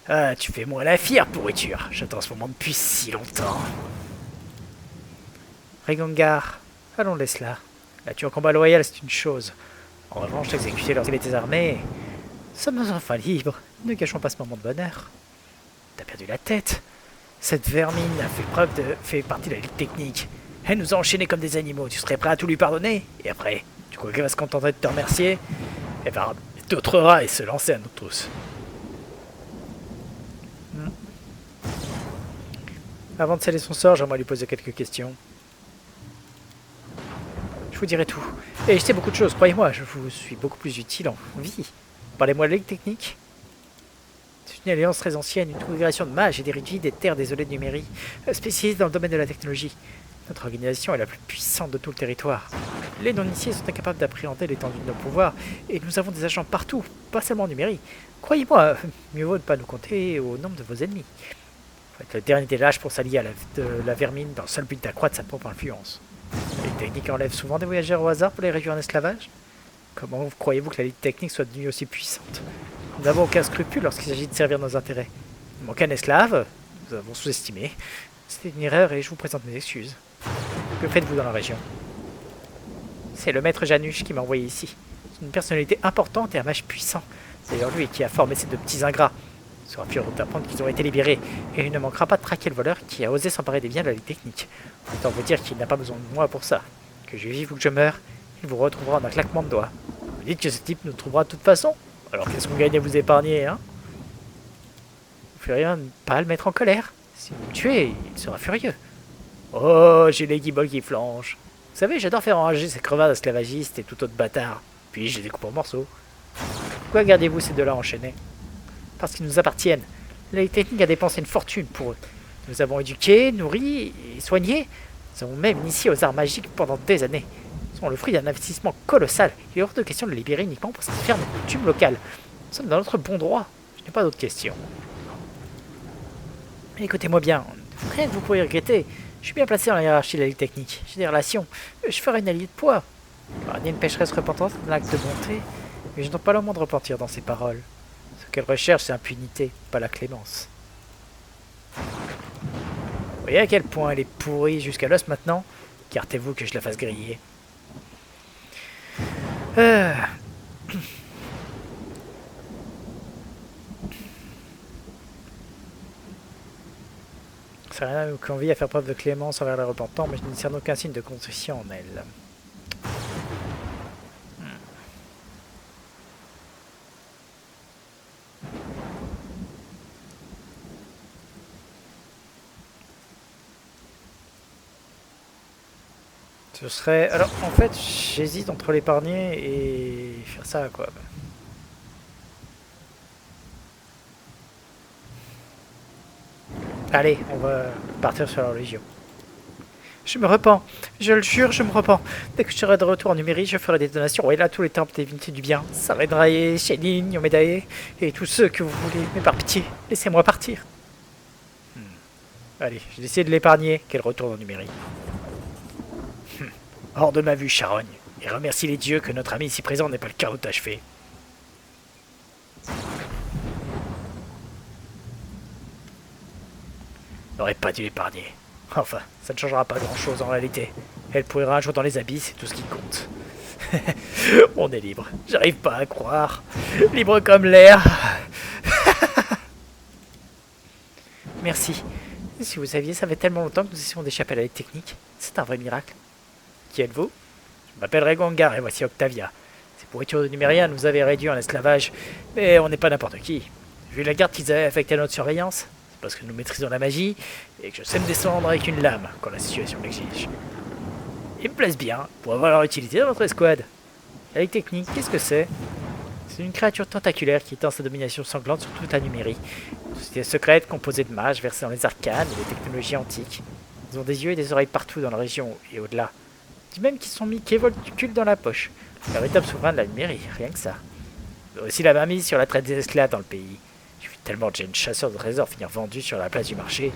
Ah, tu fais moi la fière, pourriture. J'attends ce moment depuis si longtemps. Rigongar, allons laisse-la. La tuer en combat loyal, c'est une chose. En revanche, exécuter lorsqu'elle est tes armées... Sommes enfin libres. Ne gâchons pas ce moment de bonheur. T'as perdu la tête. Cette vermine fait partie de la ligue technique. Elle nous a enchaînés comme des animaux. Tu serais prêt à tout lui pardonner? Et après, tu crois qu'elle va se contenter de te remercier? Elle va ramener d'autres rats et se lancer à nous tous. Avant de sceller son sort, j'aimerais lui poser quelques questions. Je vous dirai tout. Et je sais beaucoup de choses, croyez-moi, je vous suis beaucoup plus utile en vie. Parlez-moi de la ligue technique. C'est une alliance très ancienne, une congrégation de mages et d'érudits des terres désolées de Numérie, spécialisée dans le domaine de la technologie. Notre organisation est la plus puissante de tout le territoire. Les non-initiés sont incapables d'appréhender l'étendue de nos pouvoirs, et nous avons des agents partout, pas seulement en Numérie. Croyez-moi, mieux vaut ne pas nous compter au nombre de vos ennemis. Faut être le dernier des lâches pour s'allier à la vermine dans le seul but d'accroître sa propre influence. Les techniques enlèvent souvent des voyageurs au hasard pour les réduire en esclavage. Comment croyez-vous que la Ligue technique soit devenue aussi puissante? Nous n'avons aucun scrupule lorsqu'il s'agit de servir nos intérêts. Il manque un esclave, nous avons sous-estimé. C'était une erreur et je vous présente mes excuses. Que faites-vous dans la région? C'est le maître Janusz qui m'a envoyé ici. C'est une personnalité importante et un mage puissant. C'est d'ailleurs lui qui a formé ces deux petits ingrats. Il sera fier d'apprendre qu'ils ont été libérés, et il ne manquera pas de traquer le voleur qui a osé s'emparer des biens de la Ligue technique. Autant vous dire qu'il n'a pas besoin de moi pour ça. Que je vive ou que je meure, il vous retrouvera en un claquement de doigts. Vous dites que ce type nous trouvera de toute façon? Alors qu'est-ce qu'on gagne à vous épargner, hein? Vous ne ferez rien de ne pas le mettre en colère. Si vous me tuez, il sera furieux. Oh, j'ai les guibolles qui flanchent. Vous savez, j'adore faire enrager ces crevards esclavagistes et tout autre bâtard. Puis je les découpe en morceaux. Pourquoi gardez-vous ces deux-là enchaînés? Parce qu'ils nous appartiennent. La Ligue technique a dépensé une fortune pour eux. Nous avons éduqué, nourri et soigné. Nous avons même initié aux arts magiques pendant des années. Ils sont le fruit d'un investissement colossal. Il est hors de question de les libérer uniquement pour satisfaire nos coutumes locales. Nous sommes dans notre bon droit. Je n'ai pas d'autres questions. Écoutez-moi bien, rien que vous pourriez regretter. Je suis bien placé dans la hiérarchie de la Ligue technique. J'ai des relations. Je ferai une alliée de poids. Ni une pécheresse repentante, un acte de bonté. Mais je n'entends pas le moindre repentir dans ces paroles. Ce qu'elle recherche, c'est l'impunité, pas la clémence. Vous voyez à quel point elle est pourrie jusqu'à l'os maintenant? Gardez-vous que je la fasse griller. Ça n'a rien qu'envie à faire preuve de clémence envers les repentants, mais je ne discerne aucun signe de contrition en elle. Ce serait... Alors, en fait, j'hésite entre l'épargner et faire ça, quoi. Allez, on va partir sur la religion. Je me repens. Je le jure, je me repens. Dès que je serai de retour en Numérie, je ferai des donations. Et là, tous les temples des divinités du bien. Saredrae, Shenin, Yomedae, et tous ceux que vous voulez. Mais par pitié, laissez-moi partir. Allez, je vais essayer de l'épargner, qu'elle retourne en Numérie. Hors de ma vue, charogne. Et remercie les dieux que notre ami ici présent n'ait pas le chaos achevé. N'aurait pas dû l'épargner. Enfin, ça ne changera pas grand-chose en réalité. Elle pourrira un jour dans les abysses, c'est tout ce qui compte. On est libre. J'arrive pas à croire. Libre comme l'air. Merci. Si vous saviez, ça fait tellement longtemps que nous essayons d'échapper à la Ligue technique. C'est un vrai miracle. Qui êtes-vous? Je m'appelle Regongar et voici Octavia. Ces pourritures de Numériens nous avaient réduits en esclavage, mais on n'est pas n'importe qui. Vu la garde qu'ils avaient affectée à notre surveillance, c'est parce que nous maîtrisons la magie et que je sais me descendre avec une lame quand la situation l'exige. Ils me plaisent bien pour avoir leur utilité dans notre escouade. La Ligue technique, qu'est-ce que c'est? C'est une créature tentaculaire qui étend sa domination sanglante sur toute la Numérie. Une société secrète composée de mages versés dans les arcanes et les technologies antiques. Ils ont des yeux et des oreilles partout dans la région et au-delà. Dis même qu'ils sont mis qu'évolutiles dans la poche. Le véritable souverain de la Numérie, rien que ça. Il y a aussi la mainmise sur la traite des esclaves dans le pays. Il suffit tellement de jeunes chasseurs de trésors finir vendus sur la place du marché.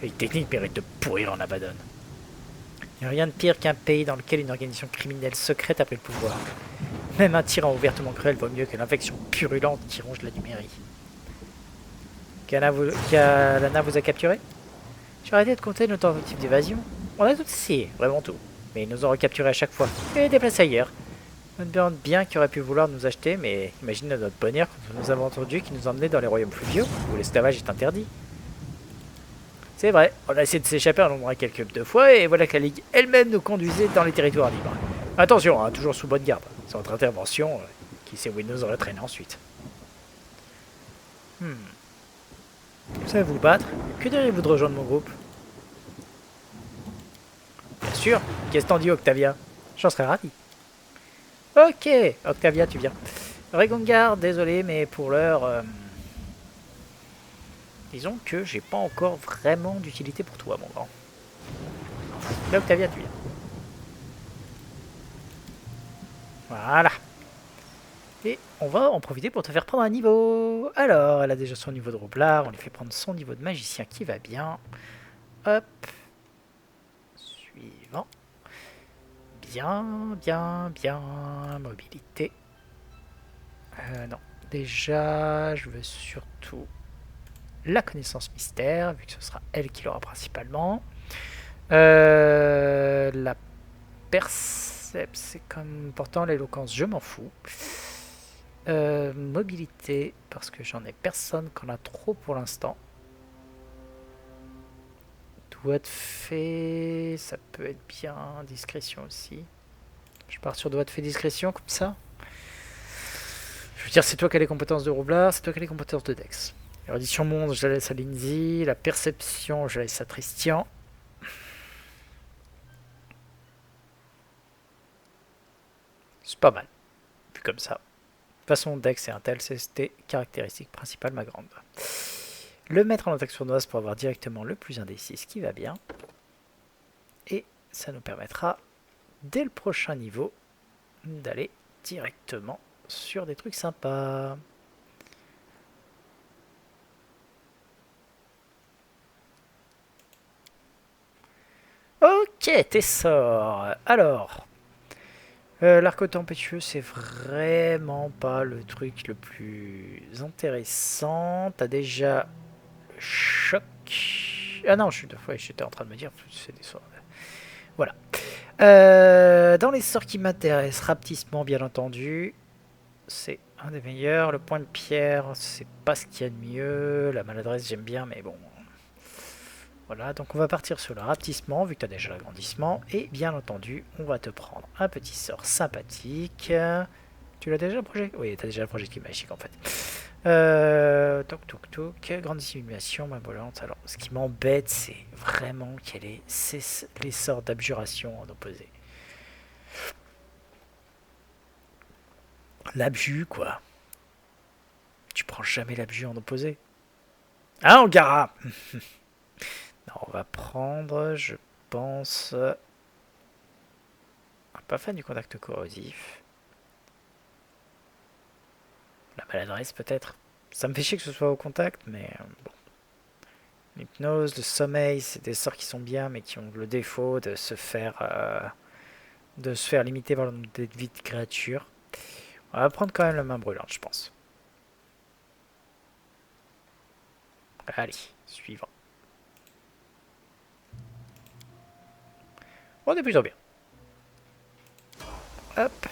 Les techniques méritent de pourrir en Abaddon. Il n'y a rien de pire qu'un pays dans lequel une organisation criminelle secrète a pris le pouvoir. Même un tyran ouvertement cruel vaut mieux que l'infection purulente qui ronge la Numérie. Kalana vous a capturé? J'ai arrêté de compter nos tentatives d'évasion. On a tout essayé, vraiment tout. Mais ils nous ont recapturés à chaque fois, et déplacés ailleurs. On me demande bien qui aurait pu vouloir nous acheter, mais imagine notre bonheur quand nous avons entendu qu'ils nous emmenaient dans les royaumes fluviaux, où l'esclavage est interdit. C'est vrai, on a essayé de s'échapper un nombre quelques deux fois, et voilà que la Ligue elle-même nous conduisait dans les territoires libres. Attention, hein, toujours sous bonne garde. C'est notre intervention, qui sait où il nous aurait traîné ensuite. Vous savez vous battre? Que diriez-vous de rejoindre mon groupe? Bien sûr, qu'est-ce que t'en dis, Octavia? J'en serais ravi. Ok, Octavia, tu viens. Regongar, désolé, mais pour l'heure... Disons que j'ai pas encore vraiment d'utilité pour toi, mon grand. Là, Octavia, tu viens. Voilà. Et on va en profiter pour te faire prendre un niveau. Alors, elle a déjà son niveau de roublard. On lui fait prendre son niveau de magicien qui va bien. Hop. Suivant. Bien, bien, bien. Mobilité. Non. Déjà, je veux surtout la connaissance mystère, vu que ce sera elle qui l'aura principalement. La percept, c'est comme important. L'éloquence, je m'en fous. Mobilité, parce que j'en ai personne qu'on a trop pour l'instant. Doigt de fée, ça peut être bien. Discrétion aussi. Je pars sur doigt de fée discrétion, comme ça. Je veux dire, c'est toi qui as les compétences de roublard, c'est toi qui as les compétences de Dex. L'érudition monde, je la laisse à Lindsay. La perception, je la laisse à Tristian. C'est pas mal, vu comme ça. De toute façon, Dex et Intel, c'est tes caractéristiques principales, ma grande. Le mettre en attaque sournoise pour avoir directement le plus indécis, ce qui va bien. Et ça nous permettra, dès le prochain niveau, d'aller directement sur des trucs sympas. Ok, tes sorts. Alors, l'arc tempétueux, c'est vraiment pas le truc le plus intéressant. T'as déjà le choc. Ah non, j'étais en train de me dire, c'est des sorts. Voilà. Dans les sorts qui m'intéressent, rapetissement, bien entendu. C'est un des meilleurs. Le point de pierre, c'est pas ce qu'il y a de mieux. La maladresse, j'aime bien, mais bon. Voilà, donc on va partir sur le rapetissement, vu que tu as déjà l'agrandissement. Et bien entendu, on va te prendre un petit sort sympathique. Tu l'as déjà le projet? Oui, tu as déjà le projet qui est magique en fait. Toc toc toc, grande dissimulation, main volante. Alors, ce qui m'embête, c'est vraiment quel est les sorts d'abjuration en opposé. L'abjus, quoi. Tu prends jamais l'abjus en opposé. Hein, Angara? Non, on va prendre, je pense... Pas fan du contact corrosif. La maladresse, peut-être. Ça me fait chier que ce soit au contact, mais bon. L'hypnose, le sommeil, c'est des sorts qui sont bien, mais qui ont le défaut de se faire limiter par le nombre de vie de créatures. On va prendre quand même la main brûlante, je pense. Allez, suivant. On est plutôt bien. Hop.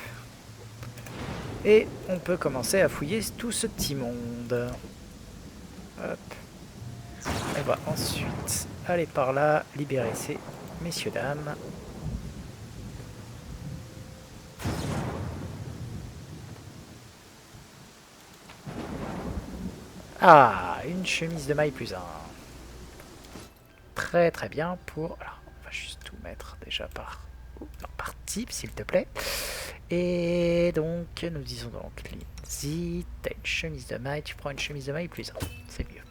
Et on peut commencer à fouiller tout ce petit monde. Hop. On va ensuite aller par là, libérer ces messieurs dames. Ah, une chemise de maille plus 1. Très très bien pour... Alors, on va juste tout mettre déjà par... non, par type, s'il te plaît. Et donc, nous disons donc, Lindsay, t'as une chemise de maille, tu prends une chemise de maille plus 1. C'est mieux.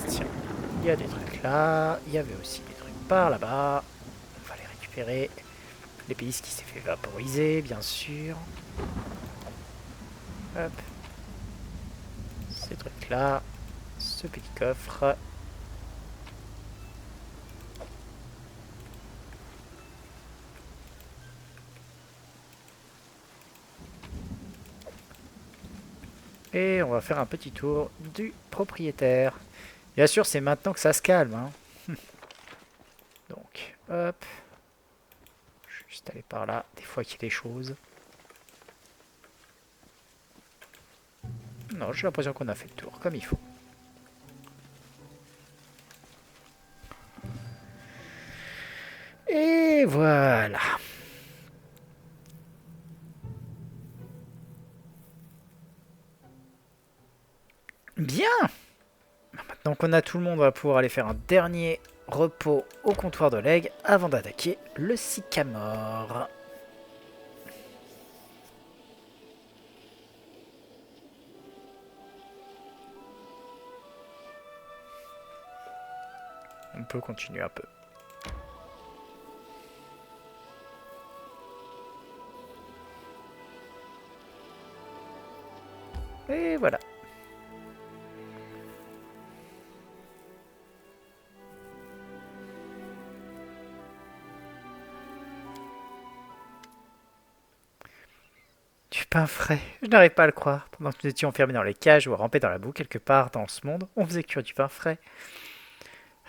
Tiens, il y a des trucs là, il y avait aussi des trucs par là-bas. On va les récupérer. L'épéiste qui s'est fait vaporiser, bien sûr. Hop. Ces trucs là. Ce petit coffre. Et on va faire un petit tour du propriétaire. Bien sûr, c'est maintenant que ça se calme. Hein. Donc, hop. Juste aller par là, des fois qu'il y a des choses. Non, j'ai l'impression qu'on a fait le tour, comme il faut. Et voilà. Bien. Maintenant qu'on a tout le monde, on va pouvoir aller faire un dernier repos au comptoir de l'aigle avant d'attaquer le sycamore. On peut continuer un peu. Et voilà. Du pain frais. Je n'arrive pas à le croire. Pendant que nous étions enfermés dans les cages ou à ramper dans la boue quelque part dans ce monde, on faisait cuire du pain frais.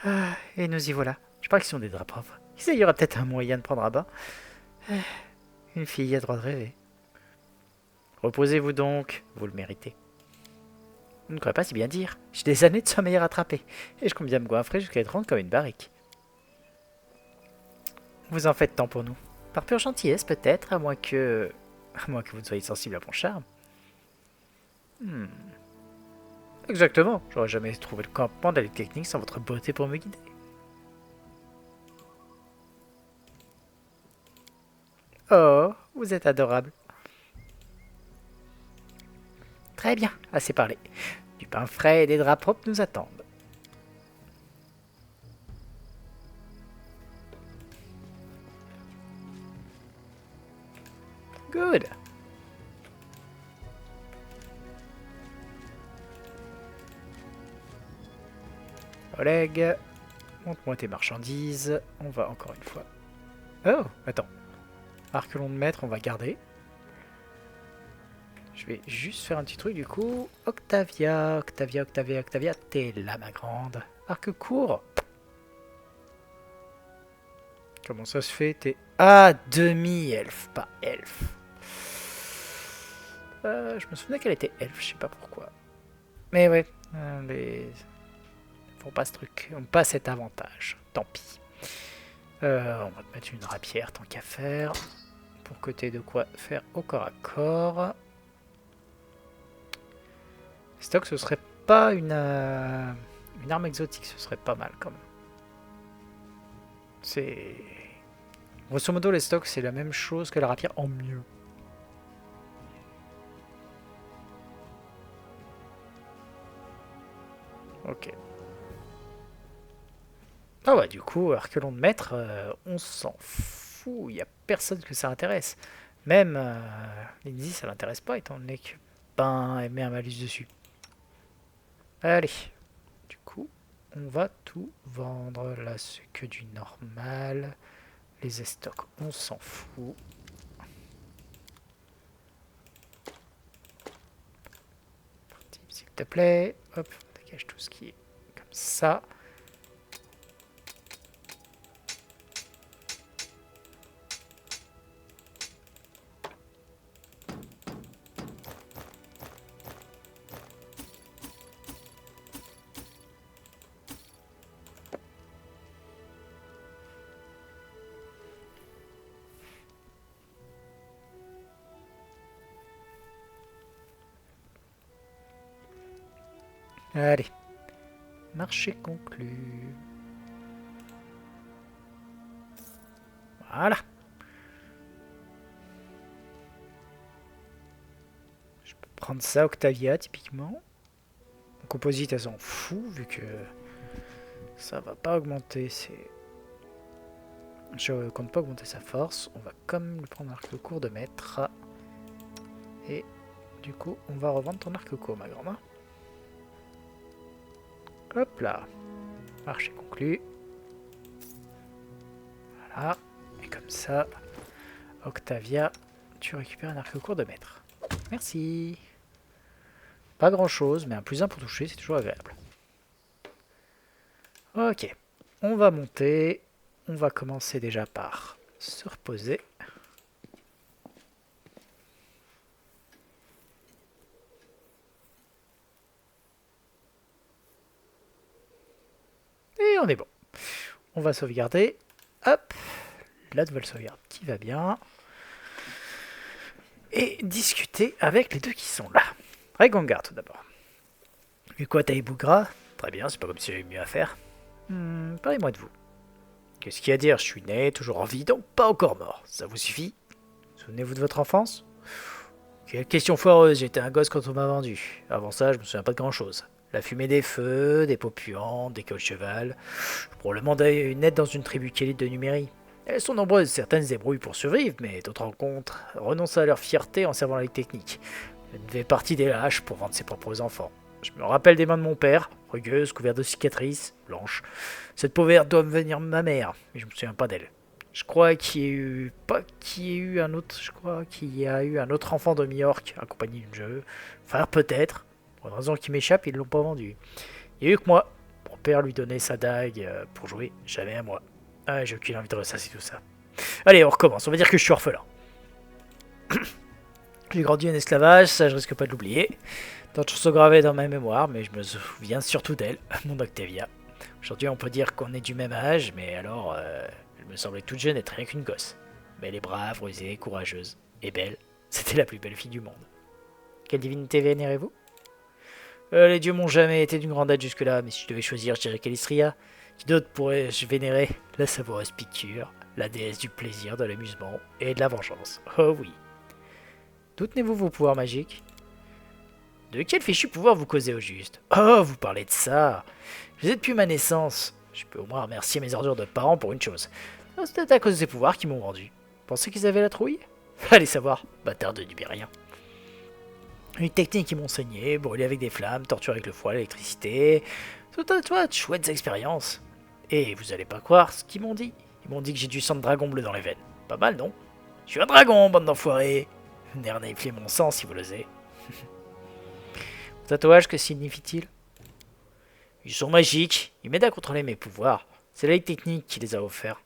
Ah, et nous y voilà. Je crois qu'ils sont des draps propres. Il y aura peut-être un moyen de prendre à bas. Une fille a droit de rêver. Reposez-vous donc, vous le méritez. Vous ne croyez pas si bien dire. J'ai des années de sommeil à rattraper, et je compte bien me goinfrer jusqu'à être ronde comme une barrique. Vous en faites tant pour nous. Par pure gentillesse peut-être, à moins que vous ne soyez sensible à mon charme. Exactement, j'aurais jamais trouvé le campement de la Ligue technique sans votre beauté pour me guider. Oh, vous êtes adorable. Très bien, assez parlé. Du pain frais et des draps propres nous attendent. Good. Oleg, montre-moi tes marchandises. On va encore une fois. Oh, attends. Arc-long de maître, on va garder. Je vais juste faire un petit truc du coup. Octavia, t'es là ma grande. Arc court. Comment ça se fait? T'es... Ah, demi-elfe, pas elfe. Je me souvenais qu'elle était elfe, je sais pas pourquoi. Mais ouais, les... Font pas ce truc, on pas cet avantage. Tant pis. On va te mettre une rapière tant qu'à faire. Pour que t'aies de quoi faire au corps à corps. Stock, ce serait pas une arme exotique, ce serait pas mal quand même. C'est... Grosso modo, les stocks, c'est la même chose que la rapière en mieux. Ok. Ah ouais, du coup, arc-long de maître, on s'en fout. Il n'y a personne que ça intéresse. Même Lindsay, ça l'intéresse pas, étant donné que ben, elle met un malus dessus. Allez. Du coup, on va tout vendre. Là, c'est que du normal. Les stocks, on s'en fout. S'il te plaît. Hop, on dégage tout ce qui est comme ça. Allez. Marché conclu. Voilà. Je peux prendre ça, Octavia, typiquement. En composite, elle s'en fout, vu que ça va pas augmenter ses... Je compte pas augmenter sa force. On va quand même lui prendre arc court de maître. Et du coup, on va revendre ton arc court, ma grande. Hop là. Marché conclu. Voilà. Et comme ça, Octavia, tu récupères un arc court de maître. Merci. Pas grand chose, mais un +1 pour toucher, c'est toujours agréable. Ok. On va monter. On va commencer déjà par se reposer. Et on est bon. On va sauvegarder. Hop. La nouvelle sauvegarde qui va bien. Et discuter avec les deux qui sont là. Regongar tout d'abord. Et quoi, t'as Bougra? Très bien, c'est pas comme si j'avais mieux à faire. Parlez-moi de vous. Qu'est-ce qu'il y a à dire? Je suis né, toujours en vie, donc pas encore mort. Ça vous suffit? Souvenez-vous de votre enfance? Quelle question foireuse, j'étais un gosse quand on m'a vendu. Avant ça, je me souviens pas de grand-chose. La fumée des feux, des peaux puantes, des queues de cheval. Probablement une aide dans une tribu qu'élite de Numérie. Elles sont nombreuses, certaines se débrouillent pour survivre, mais d'autres rencontres renoncent à leur fierté en servant la technique. Une fait partie des lâches pour vendre ses propres enfants. Je me rappelle des mains de mon père, rugueuses, couvertes de cicatrices, blanches. Cette pauvre doit venir de ma mère, mais je me souviens pas d'elle. Je crois qu'il y a eu, pas qu'il y ait eu un autre, je crois qu'il y a eu un autre enfant de New-York, accompagné d'une jeu. Frère peut-être, pour une raison qui m'échappe, ils l'ont pas vendu. Il y a eu que moi. Mon père lui donnait sa dague pour jouer, jamais à moi. Ah, j'ai aucune envie de ressasser tout ça. Allez, on recommence, on va dire que je suis orphelin. J'ai grandi en esclavage, ça je risque pas de l'oublier. Tant de choses gravées dans ma mémoire, mais je me souviens surtout d'elle, mon Octavia. Aujourd'hui on peut dire qu'on est du même âge, mais alors elle me semblait toute jeune être rien qu'une gosse. Mais elle est brave, rusée, courageuse et belle. C'était la plus belle fille du monde. Quelle divinité vénérez-vous? Les dieux m'ont jamais été d'une grande aide jusque-là, mais si je devais choisir, je dirais Calistria. Qui d'autre pourrais-je vénérer? La savoureuse Picture, la déesse du plaisir, de l'amusement et de la vengeance. Oh oui. D'où tenez-vous vos pouvoirs magiques? De quel fichu pouvoir vous causez au juste? Oh, vous parlez de ça. Je les ai depuis ma naissance. Je peux au moins remercier mes ordures de parents pour une chose. C'est peut-être à cause de ces pouvoirs qu'ils m'ont vendu. Pensez qu'ils avaient la trouille? Allez savoir, bâtard de Nubérien. Une technique qu'ils m'ont enseigné, brûler avec des flammes, torturer avec le froid, l'électricité. Tout à toi, de chouettes expériences. Et vous allez pas croire ce qu'ils m'ont dit. Ils m'ont dit que j'ai du sang de dragon bleu dans les veines. Pas mal, non? Je suis un dragon, bande d'enfoirés. Venez renifler mon sang si vous l'osez. Vos tatouages, que signifient-ils? Ils sont magiques, ils m'aident à contrôler mes pouvoirs. C'est la technique qui les a offerts.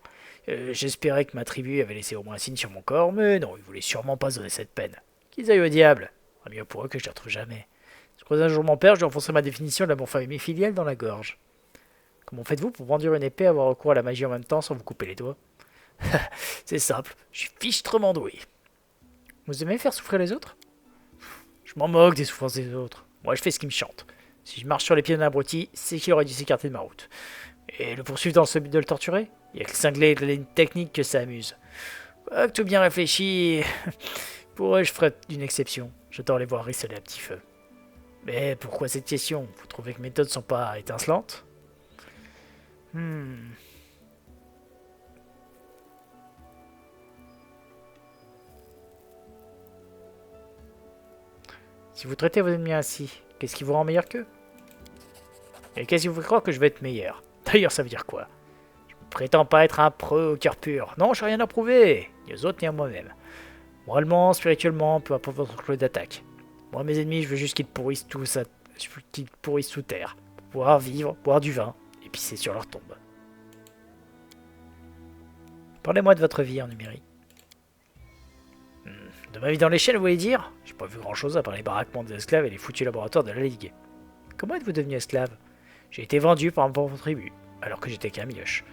J'espérais que ma tribu avait laissé au moins un signe sur mon corps, mais non, ils voulaient sûrement pas donner cette peine. Qu'ils aillent au diable. Mieux pour eux que je les retrouve jamais. Si je croise un jour mon père, je lui enfoncerai ma définition de l'amour famille filiale dans la gorge. Comment faites-vous pour vendre une épée et avoir recours à la magie en même temps sans vous couper les doigts? C'est simple, je suis fichtrement doué. Vous aimez faire souffrir les autres? Je m'en moque des souffrances des autres. Moi, je fais ce qui me chante. Si je marche sur les pieds d'un abruti, c'est qu'il aurait dû s'écarter de ma route. Et le poursuivre dans ce but de le torturer? Il y a que le cinglé et les techniques que ça amuse. Quoique tout bien réfléchi, pour eux, je ferais une exception. J'adore les voir rissoler à petit feu. Mais pourquoi cette question? Vous trouvez que mes méthodes sont pas étincelantes? Si vous traitez vos ennemis ainsi, qu'est-ce qui vous rend meilleur qu'eux? Et qu'est-ce qui vous fait croire que je vais être meilleur? D'ailleurs, ça veut dire quoi? Je ne prétends pas être un preux au cœur pur. Non, je n'ai rien à prouver, ni aux autres ni à moi-même. Moralement, spirituellement, peu importe votre clé d'attaque. Moi, mes ennemis, je veux juste qu'ils pourrissent tout ça, qu'ils pourrissent sous terre, pour pouvoir vivre, boire du vin, et pisser sur leur tombe. Parlez-moi de votre vie en numérique. De ma vie dans les chaînes, vous voulez dire? J'ai pas vu grand-chose à part les baraquements des esclaves et les foutus laboratoires de la Ligue. Comment êtes-vous devenu esclave? J'ai été vendu par mon tribu, alors que j'étais qu'un mioche.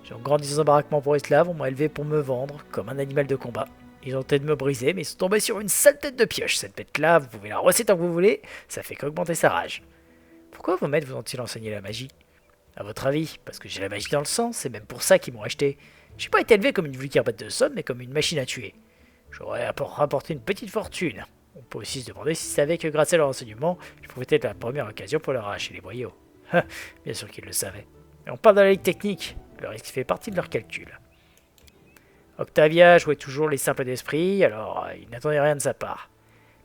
J'ai grandi dans un baraquement pour esclaves, on m'a élevé pour me vendre, comme un animal de combat. Ils ont tenté de me briser, mais ils sont tombés sur une sale tête de pioche. Cette bête-là, vous pouvez la rosser tant que vous voulez, ça fait qu'augmenter sa rage. Pourquoi vos maîtres vous ont-ils enseigné la magie? À votre avis, parce que j'ai la magie dans le sang, c'est même pour ça qu'ils m'ont acheté. J'ai pas été élevé comme une vulgaire bête de somme, mais comme une machine à tuer. J'aurais rapporté une petite fortune. On peut aussi se demander s'ils savaient que grâce à leur enseignement, je pouvais être la première occasion pour leur arracher les boyaux. Bien sûr qu'ils le savaient. Et on parle de la ligue technique, le risque fait partie de leur calcul. Octavia jouait toujours les simples d'esprit, alors il n'attendait rien de sa part.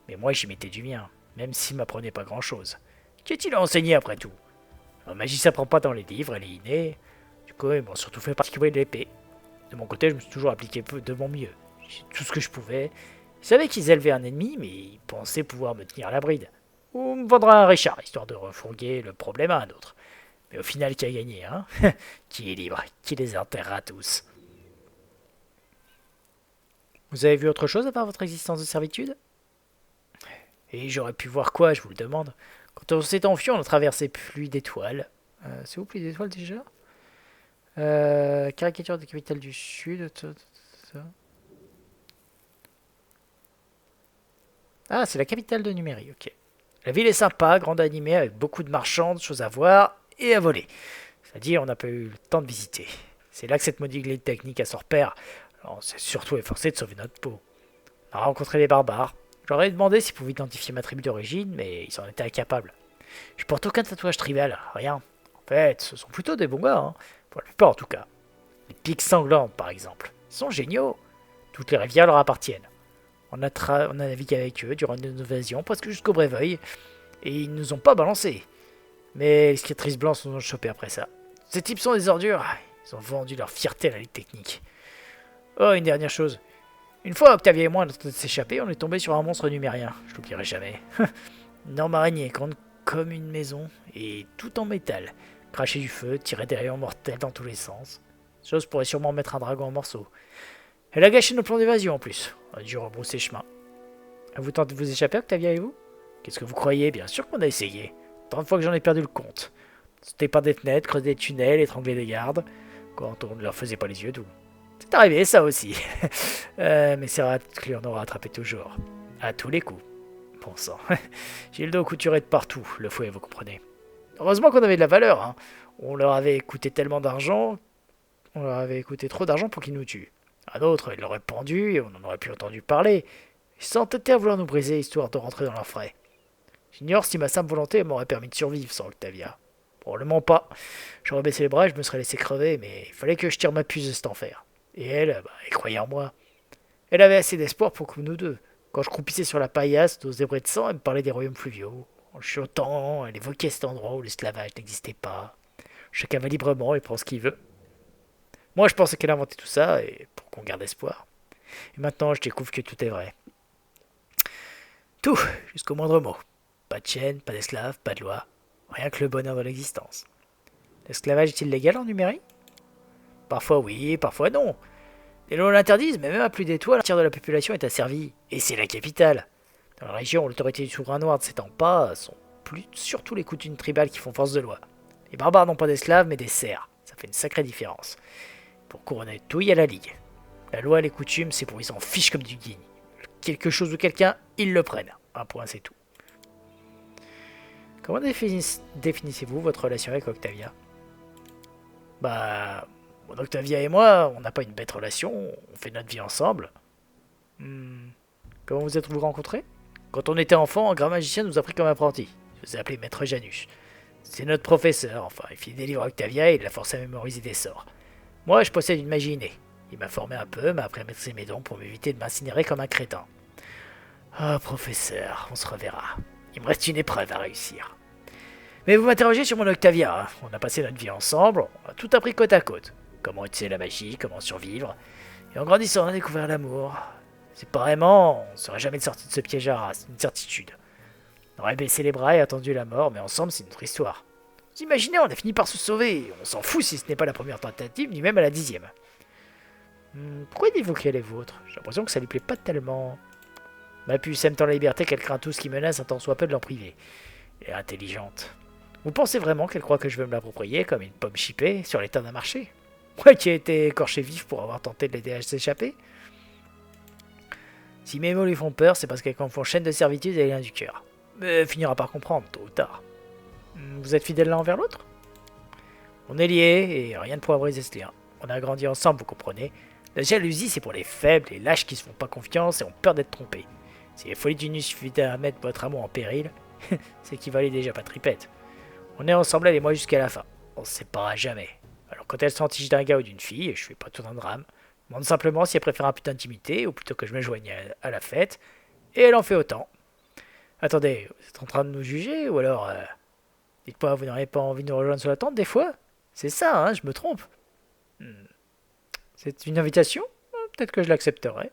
Mais moi j'y mettais du mien, même s'il m'apprenait pas grand-chose. Qu'est-il à enseigner après tout? La magie s'apprend pas dans les livres, elle est innée. Du coup, ils m'ont surtout fait pratiquer l'épée. De mon côté, je me suis toujours appliqué de mon mieux. J'ai tout ce que je pouvais. Ils savaient qu'ils élevaient un ennemi, mais ils pensaient pouvoir me tenir à la bride. Ou me vendre un Richard, histoire de refourguer le problème à un autre. Mais au final, qui a gagné, hein? Qui est libre? Qui les enterrera tous? Vous avez vu autre chose à part votre existence de servitude? Et j'aurais pu voir quoi, je vous le demande. Quand on s'est enfui, on a traversé pluie d'étoiles. C'est où pluie d'étoiles déjà? Caricature de capitale du Sud. Ah, c'est la capitale de Numérie, ok. La ville est sympa, grande animée, avec beaucoup de marchands, de choses à voir et à voler. C'est-à-dire, on n'a pas eu le temps de visiter. C'est là que cette maudite technique a son repère. Alors, on s'est surtout efforcé de sauver notre peau. On a rencontré des barbares. J'aurais demandé s'ils pouvaient identifier ma tribu d'origine, mais ils en étaient incapables. Je porte aucun tatouage tribal, rien. En fait, ce sont plutôt des bons gars, hein. Pour la plupart en tout cas. Les piques sanglantes, par exemple. Ils sont géniaux. Toutes les rivières leur appartiennent. On a navigué avec eux durant nos invasions, presque jusqu'au Bréveuil, et ils nous ont pas balancé. Mais les cicatrices blanches nous ont chopé après ça. Ces types sont des ordures. Ils ont vendu leur fierté à la Ligue technique. Oh, une dernière chose. Une fois, Octavia et moi, on a tenté de s'échapper, on est tombé sur un monstre numérien. Je l'oublierai jamais. Une énorme araignée, grande comme une maison, et tout en métal. Cracher du feu, tirer des rayons mortels dans tous les sens. Cette chose pourrait sûrement mettre un dragon en morceaux. Elle a gâché nos plans d'évasion en plus. On a dû rebrousser chemin. Vous tentez de vous échapper, Octavia et vous? Qu'est-ce que vous croyez? Bien sûr qu'on a essayé. Tant de fois que j'en ai perdu le compte. Sauter par des fenêtres, creuser des tunnels, étrangler des gardes. Quand on ne leur faisait pas les yeux doux. C'est arrivé, ça aussi. Mais ces raclures nous rattrapé toujours. À tous les coups. Bon sang. J'ai le dos couturé de partout, le fouet, vous comprenez. Heureusement qu'on avait de la valeur, hein. On leur avait coûté tellement d'argent. On leur avait coûté trop d'argent pour qu'ils nous tuent. Un autre, ils l'auraient pendu et on en aurait plus entendu parler. Ils s'entêtaient à vouloir nous briser histoire de rentrer dans leurs frais. J'ignore si ma simple volonté m'aurait permis de survivre sans Octavia. Probablement pas. J'aurais baissé les bras et je me serais laissé crever, mais il fallait que je tire ma puce de cet enfer. Et elle, elle croyait en moi. Elle avait assez d'espoir pour que nous deux. Quand je croupissais sur la paillasse, nos zébrés de sang, elle me parlait des royaumes fluviaux. En chuchotant, elle évoquait cet endroit où l'esclavage n'existait pas. Chacun va librement et prend ce qu'il veut. Moi, je pensais qu'elle inventait tout ça, et pour qu'on garde espoir. Et maintenant, je découvre que tout est vrai. Tout, jusqu'au moindre mot. Pas de chaîne, pas d'esclaves, pas de loi. Rien que le bonheur de l'existence. L'esclavage est-il légal en numérique? Parfois oui, parfois non. Les lois l'interdisent, mais même à plus d'étoiles, un tiers de la population est asservie. Et c'est la capitale. Dans la région où l'autorité du souverain noir ne s'étend pas, sont plus surtout les coutumes tribales qui font force de loi. Les barbares n'ont pas d'esclaves, mais des serfs. Ça fait une sacrée différence. Pour couronner tout, il y a la Ligue. La loi et les coutumes, c'est pour ils s'en fichent comme du guigne. Quelque chose ou quelqu'un, ils le prennent. Un point, c'est tout. Comment définissez-vous votre relation avec Octavia? Bah, mon Octavia et moi, on n'a pas une bête relation, on fait notre vie ensemble. Comment vous êtes-vous rencontrés? Quand on était enfant, un grand magicien nous a pris comme apprenti. Je vous ai appelé Maître Janus. C'est notre professeur, enfin, il fit des livres à Octavia et il l'a forcé à mémoriser des sorts. Moi, je possède une magie innée. Il m'a formé un peu, m'a appris à maîtriser mes dons pour m'éviter de m'incinérer comme un crétin. Ah, professeur, on se reverra. Il me reste une épreuve à réussir. Mais vous m'interrogez sur mon Octavia, hein. On a passé notre vie ensemble, on a tout appris côte à côte. Comment utiliser la magie, comment survivre. Et en grandissant, on a découvert l'amour. C'est pas vraiment, on ne serait jamais sorti de ce piège à race, une certitude. On aurait baissé les bras et attendu la mort, mais ensemble, c'est notre histoire. Vous imaginez, on a fini par se sauver. On s'en fout si ce n'est pas la première tentative, ni même à la 10e. Pourquoi dites-vous qu'elle est vôtre? J'ai l'impression que ça lui plaît pas tellement. Ma puce aime tant la liberté qu'elle craint tout ce qui menace un tant soit peu de l'en priver. Elle est intelligente. Vous pensez vraiment qu'elle croit que je veux me l'approprier comme une pomme chippée sur l'état d'un marché? Moi qui ai été écorché vif pour avoir tenté de l'aider à s'échapper? Si mes mots lui font peur, c'est parce qu'elle confond chaîne de servitude et lien du cœur. Mais elle finira par comprendre, tôt ou tard. Vous êtes fidèles l'un envers l'autre? On est liés et rien ne pourra briser ce lien. On a grandi ensemble, vous comprenez. La jalousie, c'est pour les faibles, les lâches qui se font pas confiance et ont peur d'être trompés. Si les folies d'une nuit suffisaient à mettre votre amour en péril, c'est qu'il valait déjà pas tripette. On est ensemble, elle et moi, jusqu'à la fin. On se séparera jamais. Alors quand elle s'entiche d'un gars ou d'une fille, je fais pas tout un drame. Je demande simplement si elle préfère un peu d'intimité ou plutôt que je me joigne à la fête. Et elle en fait autant. Attendez, vous êtes en train de nous juger ou alors... Dites-moi, vous n'auriez pas envie de nous rejoindre sur la tente des fois? C'est ça, hein, je me trompe. C'est une invitation? Peut-être que je l'accepterai.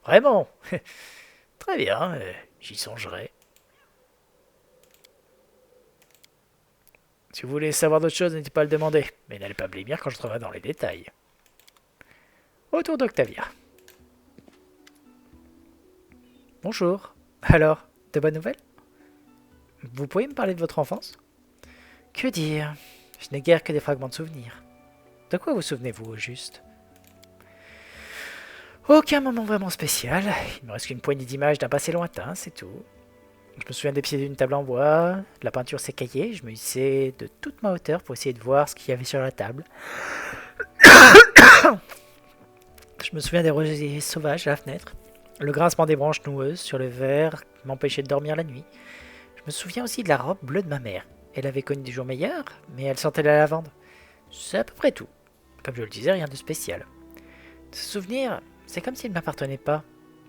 Vraiment? Très bien, j'y songerai. Si vous voulez savoir d'autres choses, n'hésitez pas à le demander. Mais n'allez pas me les dire quand je travaille dans les détails. Autour d'Octavia. Bonjour. Alors, de bonnes nouvelles? Vous pouvez me parler de votre enfance? Que dire? Je n'ai guère que des fragments de souvenirs. De quoi vous souvenez-vous au juste? Aucun moment vraiment spécial. Il me reste qu'une poignée d'images d'un passé lointain, c'est tout. Je me souviens des pieds d'une table en bois, de la peinture s'écaillait, je me hissais de toute ma hauteur pour essayer de voir ce qu'il y avait sur la table. Je me souviens des rosiers sauvages à la fenêtre, le grincement des branches noueuses sur le verre qui m'empêchait de dormir la nuit. Je Je me souviens aussi de la robe bleue de ma mère. Elle avait connu des jours meilleurs, mais elle sentait la lavande. C'est à peu près tout. Comme je le disais, rien de spécial. Ce souvenir, c'est comme s'il ne m'appartenait pas.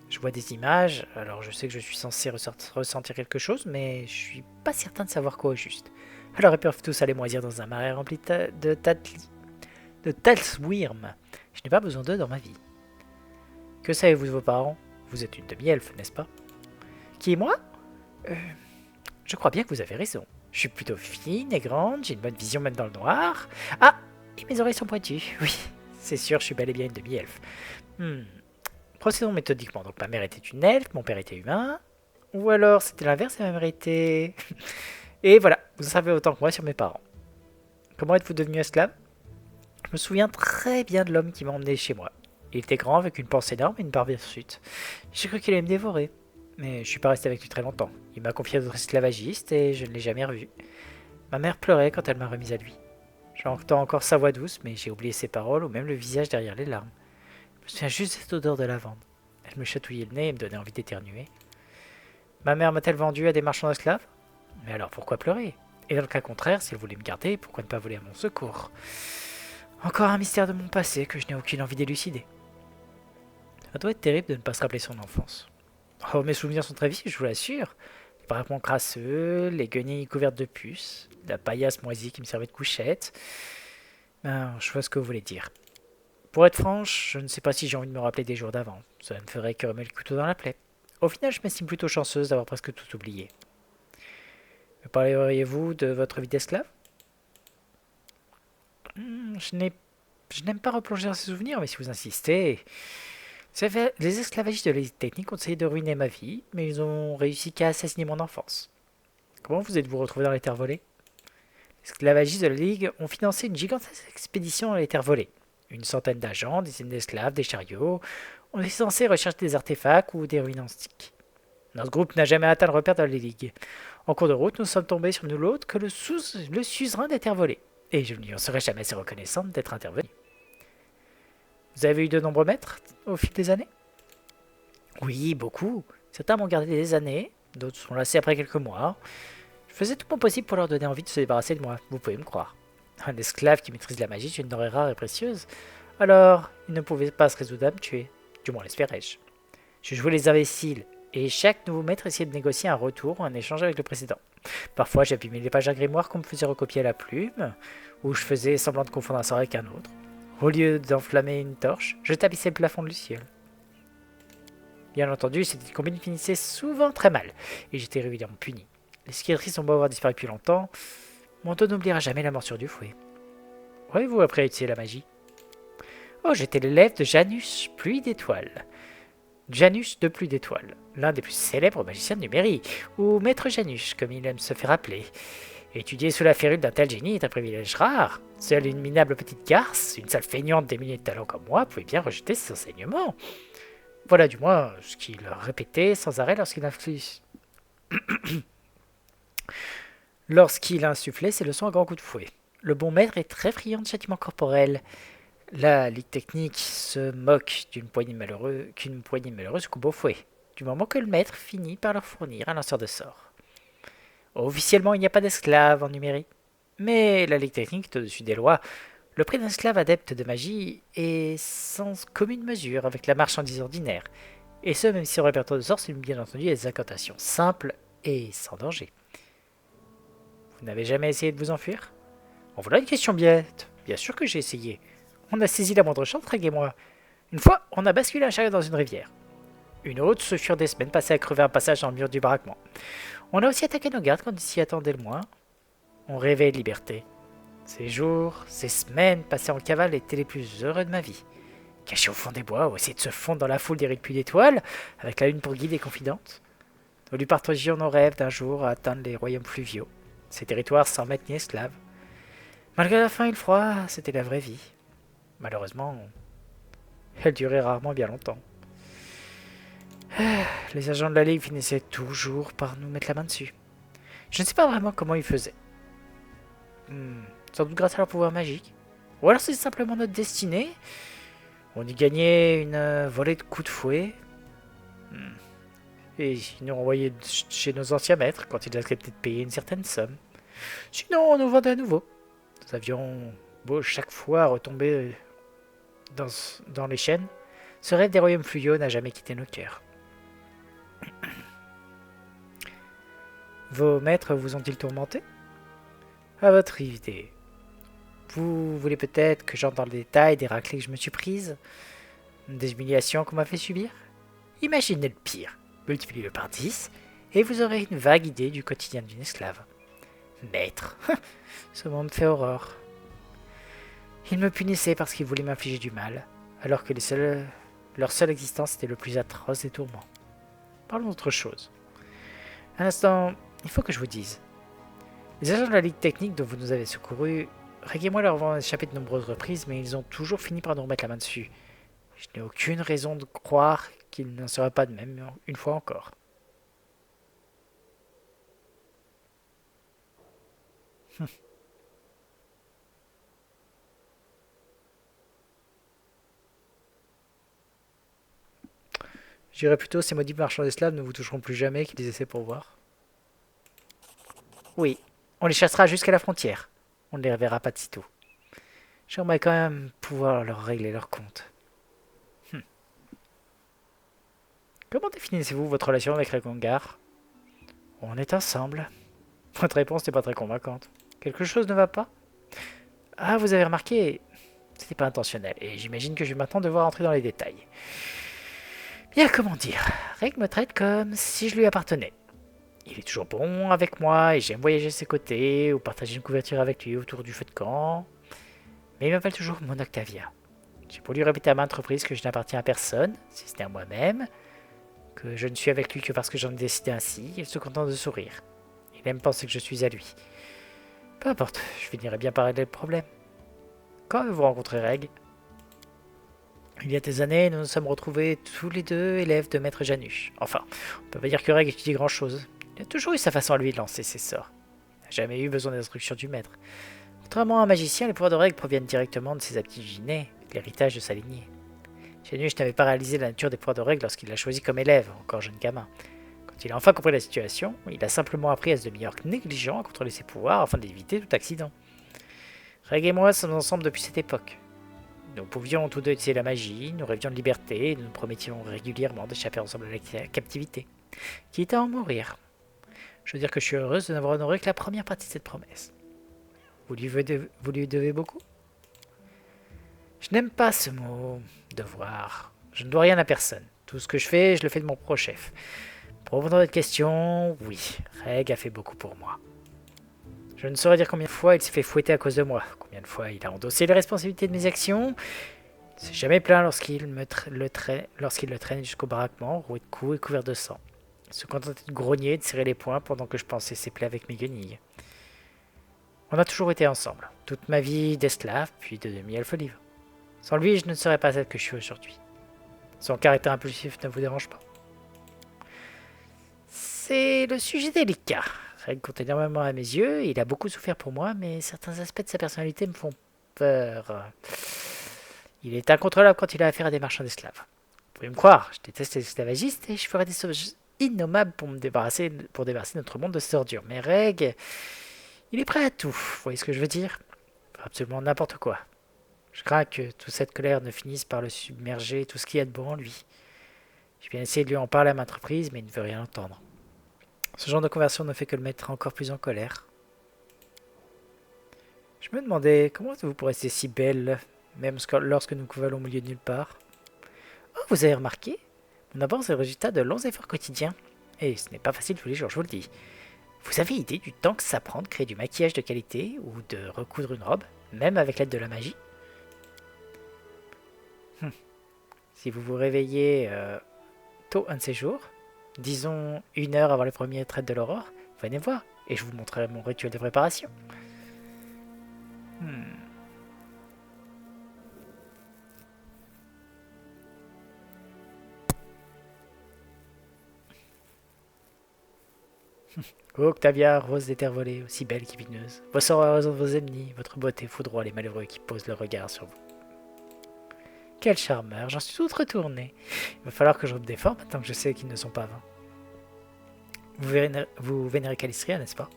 Je vois des images, alors je sais que je suis censé ressentir quelque chose, mais je suis pas certain de savoir quoi au juste. Alors ils peuvent tous aller moisir dans un marais rempli de Talswyrm. Je n'ai pas besoin d'eux dans ma vie. Que savez-vous de vos parents? Vous êtes une demi-elfe, n'est-ce pas? Qui est moi? Je crois bien que vous avez raison. Je suis plutôt fine et grande, j'ai une bonne vision même dans le noir. Ah, et mes oreilles sont pointues. Oui, c'est sûr, je suis bel et bien une demi-elfe. Procédons méthodiquement. Donc ma mère était une elfe, mon père était humain. Ou alors c'était l'inverse et ma mère était... Et voilà, vous en savez autant que moi sur mes parents. Comment êtes-vous devenu esclave? Je me souviens très bien de l'homme qui m'a emmené chez moi. Il était grand, avec une panse énorme et une barbe hirsute. J'ai cru qu'il allait me dévorer. Mais je suis pas resté avec lui très longtemps. Il m'a confié à d'autres esclavagistes et je ne l'ai jamais revu. Ma mère pleurait quand elle m'a remise à lui. J'entends encore sa voix douce, mais j'ai oublié ses paroles ou même le visage derrière les larmes. Je me souviens juste de cette odeur de lavande. Elle me chatouillait le nez et me donnait envie d'éternuer. Ma mère m'a-t-elle vendu à des marchands d'esclaves? Mais alors pourquoi pleurer? Et dans le cas contraire, si elle voulait me garder, pourquoi ne pas voler à mon secours? Encore un mystère de mon passé que je n'ai aucune envie d'élucider. Ça doit être terrible de ne pas se rappeler son enfance. Oh, mes souvenirs sont très vifs, je vous l'assure. Les parapluies crasseux, les guenilles couvertes de puces, la paillasse moisie qui me servait de couchette. Ben, je vois ce que vous voulez dire. Pour être franche, je ne sais pas si j'ai envie de me rappeler des jours d'avant. Ça ne me ferait que remettre le couteau dans la plaie. Au final, je m'estime plutôt chanceuse d'avoir presque tout oublié. Me parleriez-vous de votre vie d'esclave? Je n'aime pas replonger dans ces souvenirs, mais si vous insistez... Les esclavagistes de l'élite technique ont essayé de ruiner ma vie, mais ils ont réussi qu'à assassiner mon enfance. Comment vous êtes-vous retrouvé dans les terres volées? Les esclavagistes de la Ligue ont financé une gigantesque expédition dans les terres volées. Une centaine d'agents, des dizaines d'esclaves, des chariots. On est censé rechercher des artefacts ou des ruines antiques. Notre groupe n'a jamais atteint le repère de la Ligue. En cours de route, nous sommes tombés sur nul autre que le suzerain des terres volées. Et je ne lui en serai jamais assez reconnaissante d'être intervenu. Vous avez eu de nombreux maîtres au fil des années? Oui, beaucoup. Certains m'ont gardé des années, d'autres sont lassés après quelques mois. Je faisais tout mon possible pour leur donner envie de se débarrasser de moi, vous pouvez me croire. Un esclave qui maîtrise la magie est une denrée rare et précieuse. Alors, il ne pouvait pas se résoudre à me tuer. Du moins l'espérais-je. Je jouais les imbéciles, et chaque nouveau maître essayait de négocier un retour ou un échange avec le précédent. Parfois, j'abîmais les pages d'un grimoire qu'on me faisait recopier à la plume, ou je faisais semblant de confondre un sort avec un autre. Au lieu d'enflammer une torche, je tapissais le plafond du ciel. Bien entendu, cette combine finissait souvent très mal, et j'étais régulièrement puni. Les cicatrices ont beau avoir disparu depuis longtemps, mon dos n'oubliera jamais la morsure du fouet. Auriez-vous appris à utiliser la magie? Oh, j'étais l'élève de Janus, Pluie d'étoiles. Janus de Pluie d'étoiles, l'un des plus célèbres magiciens de Numérie, ou Maître Janus, comme il aime se faire appeler. Étudier sous la férule d'un tel génie est un privilège rare. Seule une minable petite garce, une sale feignante démunie de talent comme moi, pouvait bien rejeter ses enseignements. Voilà du moins ce qu'il répétait sans arrêt lorsqu'il insufflait ses leçons à grands coups de fouet. Le bon maître est très friand de châtiments corporels. La Ligue technique se moque qu'une poignée malheureuse coupe au fouet, du moment que le maître finit par leur fournir un lanceur de sorts. Officiellement, il n'y a pas d'esclaves en Numérie, mais la Ligue technique est au-dessus des lois. Le prix d'un esclave adepte de magie est sans commune mesure avec la marchandise ordinaire, et ce même si son répertoire de sorts c'est bien entendu des incantations simples et sans danger. Vous n'avez jamais essayé de vous enfuir? En voilà une question bête. Bien sûr que j'ai essayé. On a saisi la moindre chance, Reg et moi. Une fois, on a basculé un chariot dans une rivière. Une autre, ce furent des semaines passées à crever un passage dans le mur du baraquement. On a aussi attaqué nos gardes quand ils s'y attendaient le moins. On rêvait de liberté. Ces jours, ces semaines passées en cavale étaient les plus heureux de ma vie. Cachés au fond des bois ou essayer de se fondre dans la foule des pluies d'étoiles, avec la lune pour guide et confidente. Nous lui partagions nos rêves d'un jour à atteindre les royaumes fluviaux, ces territoires sans maître ni esclave. Malgré la faim et le froid, c'était la vraie vie. Malheureusement, elle durait rarement bien longtemps. Les agents de la Ligue finissaient toujours par nous mettre la main dessus. Je ne sais pas vraiment comment ils faisaient. Sans doute grâce à leur pouvoir magique. Ou alors c'est simplement notre destinée. On y gagnait une volée de coups de fouet. Et ils nous renvoyaient chez nos anciens maîtres quand ils acceptaient de payer une certaine somme. Sinon, on nous vendait à nouveau. Nous avions beau chaque fois retomber dans les chaînes, ce rêve des royaumes fluviaux n'a jamais quitté nos cœurs. Vos maîtres vous ont-ils tourmenté? À votre idée. Vous voulez peut-être que j'entre dans le détail des raclées que je me suis prises, des humiliations qu'on m'a fait subir? Imaginez le pire, multipliez-le par 10, et vous aurez une vague idée du quotidien d'une esclave. Maître, ce mot me fait horreur. Ils me punissaient parce qu'ils voulaient m'infliger du mal, alors que leur seule existence était le plus atroce des tourments. Parlons d'autre chose. Un instant, il faut que je vous dise. Les agents de la Ligue technique dont vous nous avez secourus, Reg et moi leur avons échappé de nombreuses reprises, mais ils ont toujours fini par nous remettre la main dessus. Je n'ai aucune raison de croire qu'il n'en sera pas de même une fois encore. Je dirais plutôt ces maudits marchands d'esclaves ne vous toucheront plus jamais qu'ils essaient pour voir. Oui, on les chassera jusqu'à la frontière. On ne les reverra pas de sitôt. J'aimerais quand même pouvoir leur régler leur compte. Comment définissez-vous votre relation avec Ragongar? On est ensemble. Votre réponse n'est pas très convaincante. Quelque chose ne va pas? Ah, vous avez remarqué, c'était pas intentionnel, et j'imagine que je vais maintenant devoir entrer dans les détails. Bien, comment dire, Reg me traite comme si je lui appartenais. Il est toujours bon avec moi, et j'aime voyager à ses côtés, ou partager une couverture avec lui autour du feu de camp. Mais il m'appelle toujours mon Octavia. J'ai beau lui répéter à maintes reprises que je n'appartiens à personne, si ce n'est à moi-même, que je ne suis avec lui que parce que j'en ai décidé ainsi, il se contente de sourire. Il aime penser que je suis à lui. Peu importe, je finirai bien par régler le problème. Quand avez-vous rencontré Reg? Il y a des années, nous nous sommes retrouvés tous les deux élèves de Maître Janusz. Enfin, on peut pas dire que Reg étudie grand-chose. Il a toujours eu sa façon à lui de lancer ses sorts. Il n'a jamais eu besoin d'instructions du maître. Contrairement à un magicien, les pouvoirs de Reg proviennent directement de ses aptitudes innées, de l'héritage de sa lignée. Janusz n'avait pas réalisé la nature des pouvoirs de Reg lorsqu'il l'a choisi comme élève, encore jeune gamin. Quand il a enfin compris la situation, il a simplement appris à se demi-orc négligent à contrôler ses pouvoirs afin d'éviter tout accident. Reg et moi sommes ensemble depuis cette époque. Nous pouvions tous deux utiliser la magie, nous rêvions de liberté et nous nous promettions régulièrement d'échapper ensemble à la captivité, quitte à en mourir. Je veux dire que je suis heureuse de n'avoir honoré que la première partie de cette promesse. Vous lui devez beaucoup? Je n'aime pas ce mot « devoir ». Je ne dois rien à personne. Tout ce que je fais, je le fais de mon propre chef. Pour répondre à votre question, oui, Reg a fait beaucoup pour moi. Je ne saurais dire combien de fois il s'est fait fouetter à cause de moi, combien de fois il a endossé les responsabilités de mes actions. Il ne s'est jamais plaint lorsqu'il le traîne jusqu'au baraquement, roué de coups et couvert de sang. Il se contentait de grogner et de serrer les poings pendant que je pansais ses plaies avec mes guenilles. On a toujours été ensemble, toute ma vie d'esclave, puis de demi-elfe olive. Sans lui, je ne serais pas celle que je suis aujourd'hui. Son caractère impulsif ne vous dérange pas? C'est le sujet délicat. Reg compte énormément à mes yeux, il a beaucoup souffert pour moi, mais certains aspects de sa personnalité me font peur. Il est incontrôlable quand il a affaire à des marchands d'esclaves. Vous pouvez me croire, je déteste les esclavagistes et je ferai des choses innommables pour débarrasser notre monde de ces ordures. Mais Reg, il est prêt à tout, vous voyez ce que je veux dire? Absolument n'importe quoi. Je crains que toute cette colère ne finisse par le submerger tout ce qu'il y a de bon en lui. J'ai bien essayé de lui en parler à maintes reprises, mais il ne veut rien entendre. Ce genre de conversion ne fait que le mettre encore plus en colère. Je me demandais, comment êtes-vous pour rester si belle, même lorsque nous couvalons au milieu de nulle part? Oh, vous avez remarqué? Mon avance est le résultat de longs efforts quotidiens. Et ce n'est pas facile tous les jours, je vous le dis. Vous avez idée du temps que ça prend de créer du maquillage de qualité ou de recoudre une robe, même avec l'aide de la magie? Si vous vous réveillez tôt un de ces jours, disons 1 heure avant le premier trait de l'aurore, venez voir et je vous montrerai mon rituel de préparation. Oh, Octavia, rose des terres volées, aussi belle qu'épineuse. Vos sorts arrosent vos ennemis, votre beauté foudroie les malheureux qui posent leur regard sur vous. Quel charmeur, j'en suis toute retournée. Il va falloir que je robe des forts maintenant que je sais qu'ils ne sont pas vains. Vous vénérez Calistria, n'est-ce pas?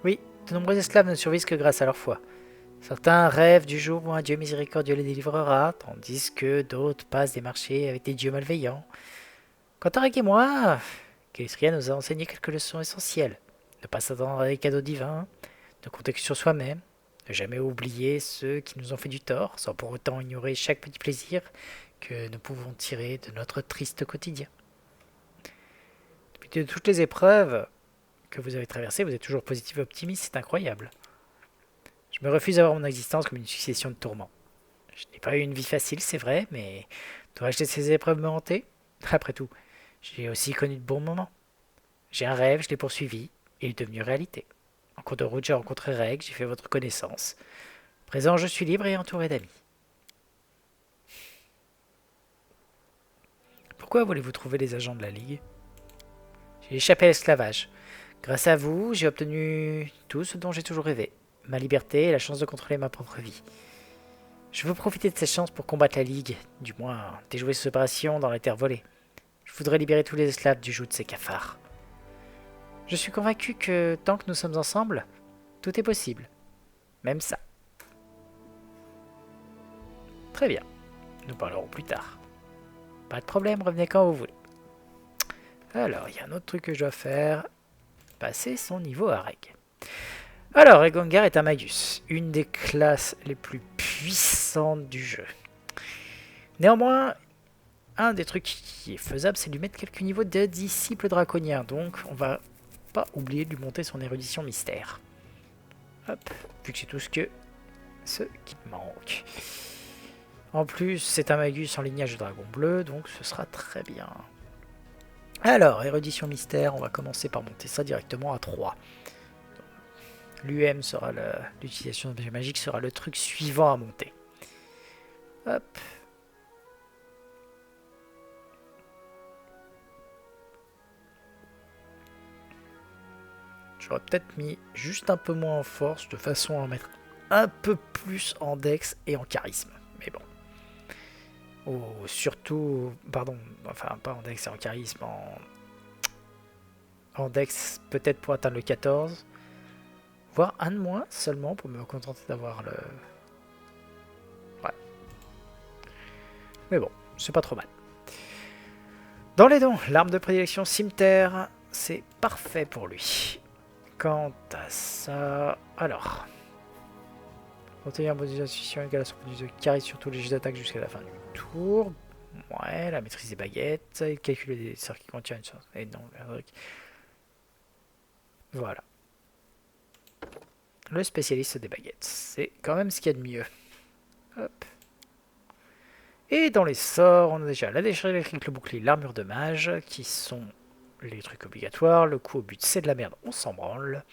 Oui, de nombreux esclaves ne survivent que grâce à leur foi. Certains rêvent du jour où un dieu miséricordieux les délivrera, tandis que d'autres passent des marchés avec des dieux malveillants. Quant à Reg et moi, Calistria nous a enseigné quelques leçons essentielles. Ne pas s'attendre à des cadeaux divins, de compter que sur soi-même, ne jamais oublier ceux qui nous ont fait du tort, sans pour autant ignorer chaque petit plaisir que nous pouvons tirer de notre triste quotidien. Depuis de toutes les épreuves que vous avez traversées, vous êtes toujours positif et optimiste, c'est incroyable. Je me refuse à voir mon existence comme une succession de tourments. Je n'ai pas eu une vie facile, c'est vrai, mais dois-je laisser ces épreuves me hanter? Après tout, j'ai aussi connu de bons moments. J'ai un rêve, je l'ai poursuivi, et il est devenu réalité. En cours de route, j'ai rencontré Reg, j'ai fait votre connaissance. À présent, je suis libre et entouré d'amis. Pourquoi voulez-vous trouver les agents de la Ligue? J'ai échappé à l'esclavage. Grâce à vous, j'ai obtenu tout ce dont j'ai toujours rêvé. Ma liberté et la chance de contrôler ma propre vie. Je veux profiter de cette chance pour combattre la Ligue, du moins déjouer cette opération dans les terres volées. Je voudrais libérer tous les esclaves du joug de ces cafards. Je suis convaincu que tant que nous sommes ensemble, tout est possible. Même ça. Très bien. Nous parlerons plus tard. Pas de problème, revenez quand vous voulez. Alors, il y a un autre truc que je dois faire. Passer son niveau à Reg. Alors, Regongar est un Magus, une des classes les plus puissantes du jeu. Néanmoins, un des trucs qui est faisable, c'est de lui mettre quelques niveaux de disciple draconien. Donc, on va pas oublier de lui monter son érudition mystère. Hop, vu que c'est tout ce qui me manque. En plus, c'est un Magus en lignage de dragon bleu, donc ce sera très bien. Alors, érudition mystère, on va commencer par monter ça directement à 3. L'UM sera l'utilisation d'objets magiques sera le truc suivant à monter. Hop. J'aurais peut-être mis juste un peu moins en force de façon à en mettre un peu plus en dex et en charisme. Mais bon. Oh, surtout, pardon, enfin pas en dex et en charisme, en dex peut-être pour atteindre le 14. Voire un de moins seulement pour me contenter d'avoir le... Ouais. Mais bon, c'est pas trop mal. Dans les dons, l'arme de prédilection cimetière, c'est parfait pour lui. Quant à ça... Alors... Obtenir un bonus d'intuition égale à son bonus de charisme sur tous les jeux d'attaque jusqu'à la fin du tour. Ouais, la maîtrise des baguettes. Il calcule des sorts qui contiennent une sorte... Et non, voilà. Le spécialiste des baguettes. C'est quand même ce qu'il y a de mieux. Hop. Et dans les sorts, on a déjà la décharge électrique, le bouclier, l'armure de mage, qui sont les trucs obligatoires. Le coup au but, c'est de la merde, on s'en branle.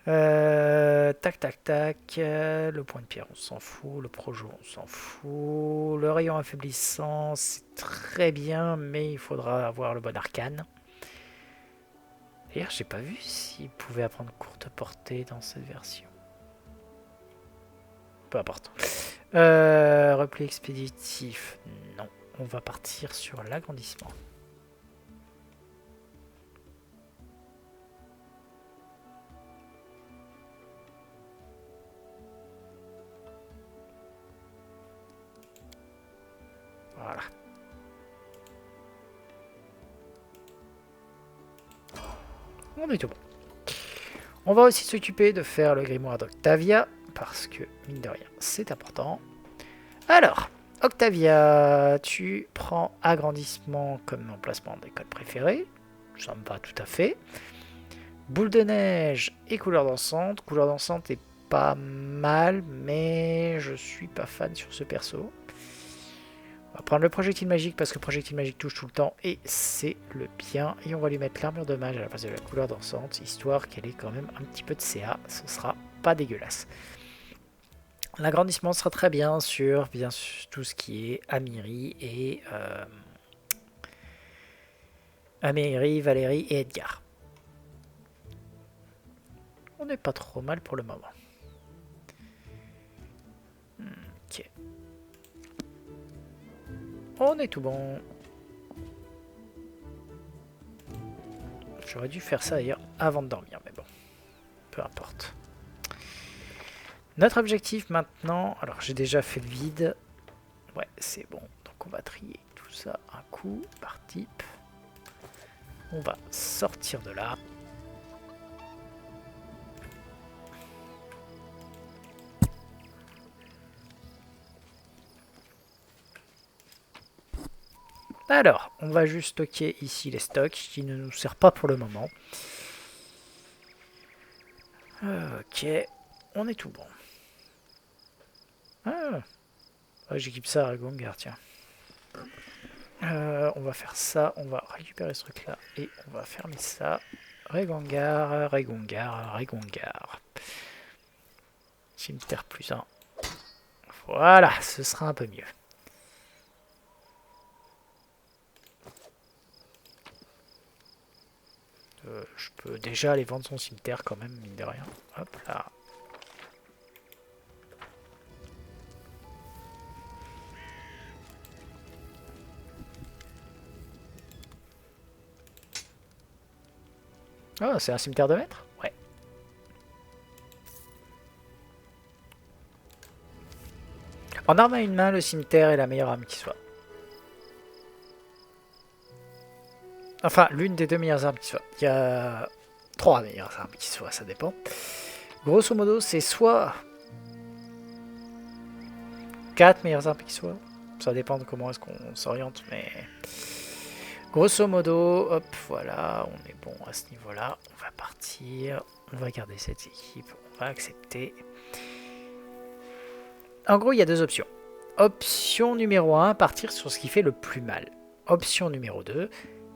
Tac, tac, tac. Le point de pierre, on s'en fout. Le projo, on s'en fout. Le rayon affaiblissant, c'est très bien, mais il faudra avoir le bon arcane. D'ailleurs, j'ai pas vu s'il pouvait apprendre courte portée dans cette version. Peu importe. Repli expéditif, non. On va partir sur l'agrandissement. Voilà. On est tout bon. On va aussi s'occuper de faire le grimoire d'Octavia, parce que, mine de rien, c'est important. Alors, Octavia, tu prends agrandissement comme emplacement des codes préférés. Ça me va tout à fait. Boule de neige et couleur dansante. Couleur dansante est pas mal, mais je suis pas fan sur ce perso. On va prendre le projectile magique parce que le projectile magique touche tout le temps et c'est le bien. Et on va lui mettre l'armure de mage à la place de la couleur dansante, histoire qu'elle ait quand même un petit peu de CA. Ce sera pas dégueulasse. L'agrandissement sera très bien sur tout ce qui est Amiri et Amiri, Valérie et Edgar. On n'est pas trop mal pour le moment. Ok. On est tout bon. J'aurais dû faire ça d'ailleurs avant de dormir, mais bon, peu importe. Notre objectif maintenant, alors j'ai déjà fait le vide. Ouais, c'est bon. Donc on va trier tout ça un coup par type. On va sortir de là. Alors, on va juste stocker ici les stocks qui ne nous servent pas pour le moment. Ok, on est tout bon. Ah, j'équipe ça à Regongar, tiens. On va faire ça, on va récupérer ce truc là et on va fermer ça. Regongar, Regongar, Regongar. Cimetière plus 1. Voilà, ce sera un peu mieux. Je peux déjà aller vendre son cimetière quand même, mine de rien. Hop là. Oh, c'est un cimetière de maître? Ouais. En arme à une main, le cimetière est la meilleure arme qui soit. Enfin, l'une des deux meilleures armes qui soit. Il y a 3 meilleures armes qui soient, ça dépend. Grosso modo, c'est soit 4 meilleures armes qui soient. Ça dépend de comment est-ce qu'on s'oriente, mais... Grosso modo, hop, voilà, on est bon à ce niveau-là. On va partir, on va garder cette équipe, on va accepter. En gros, il y a 2 options. Option numéro 1, partir sur ce qui fait le plus mal. Option numéro 2,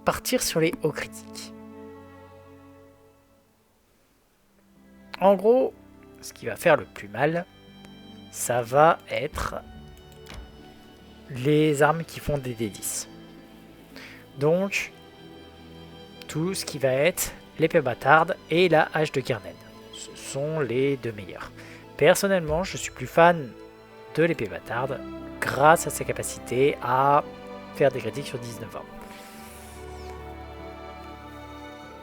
partir sur les hauts critiques. En gros, ce qui va faire le plus mal, ça va être les armes qui font des D10. Donc, tout ce qui va être l'épée bâtarde et la hache de Kiernan. Ce sont les 2 meilleurs. Personnellement, je suis plus fan de l'épée bâtarde grâce à sa capacité à faire des critiques sur 19 ans.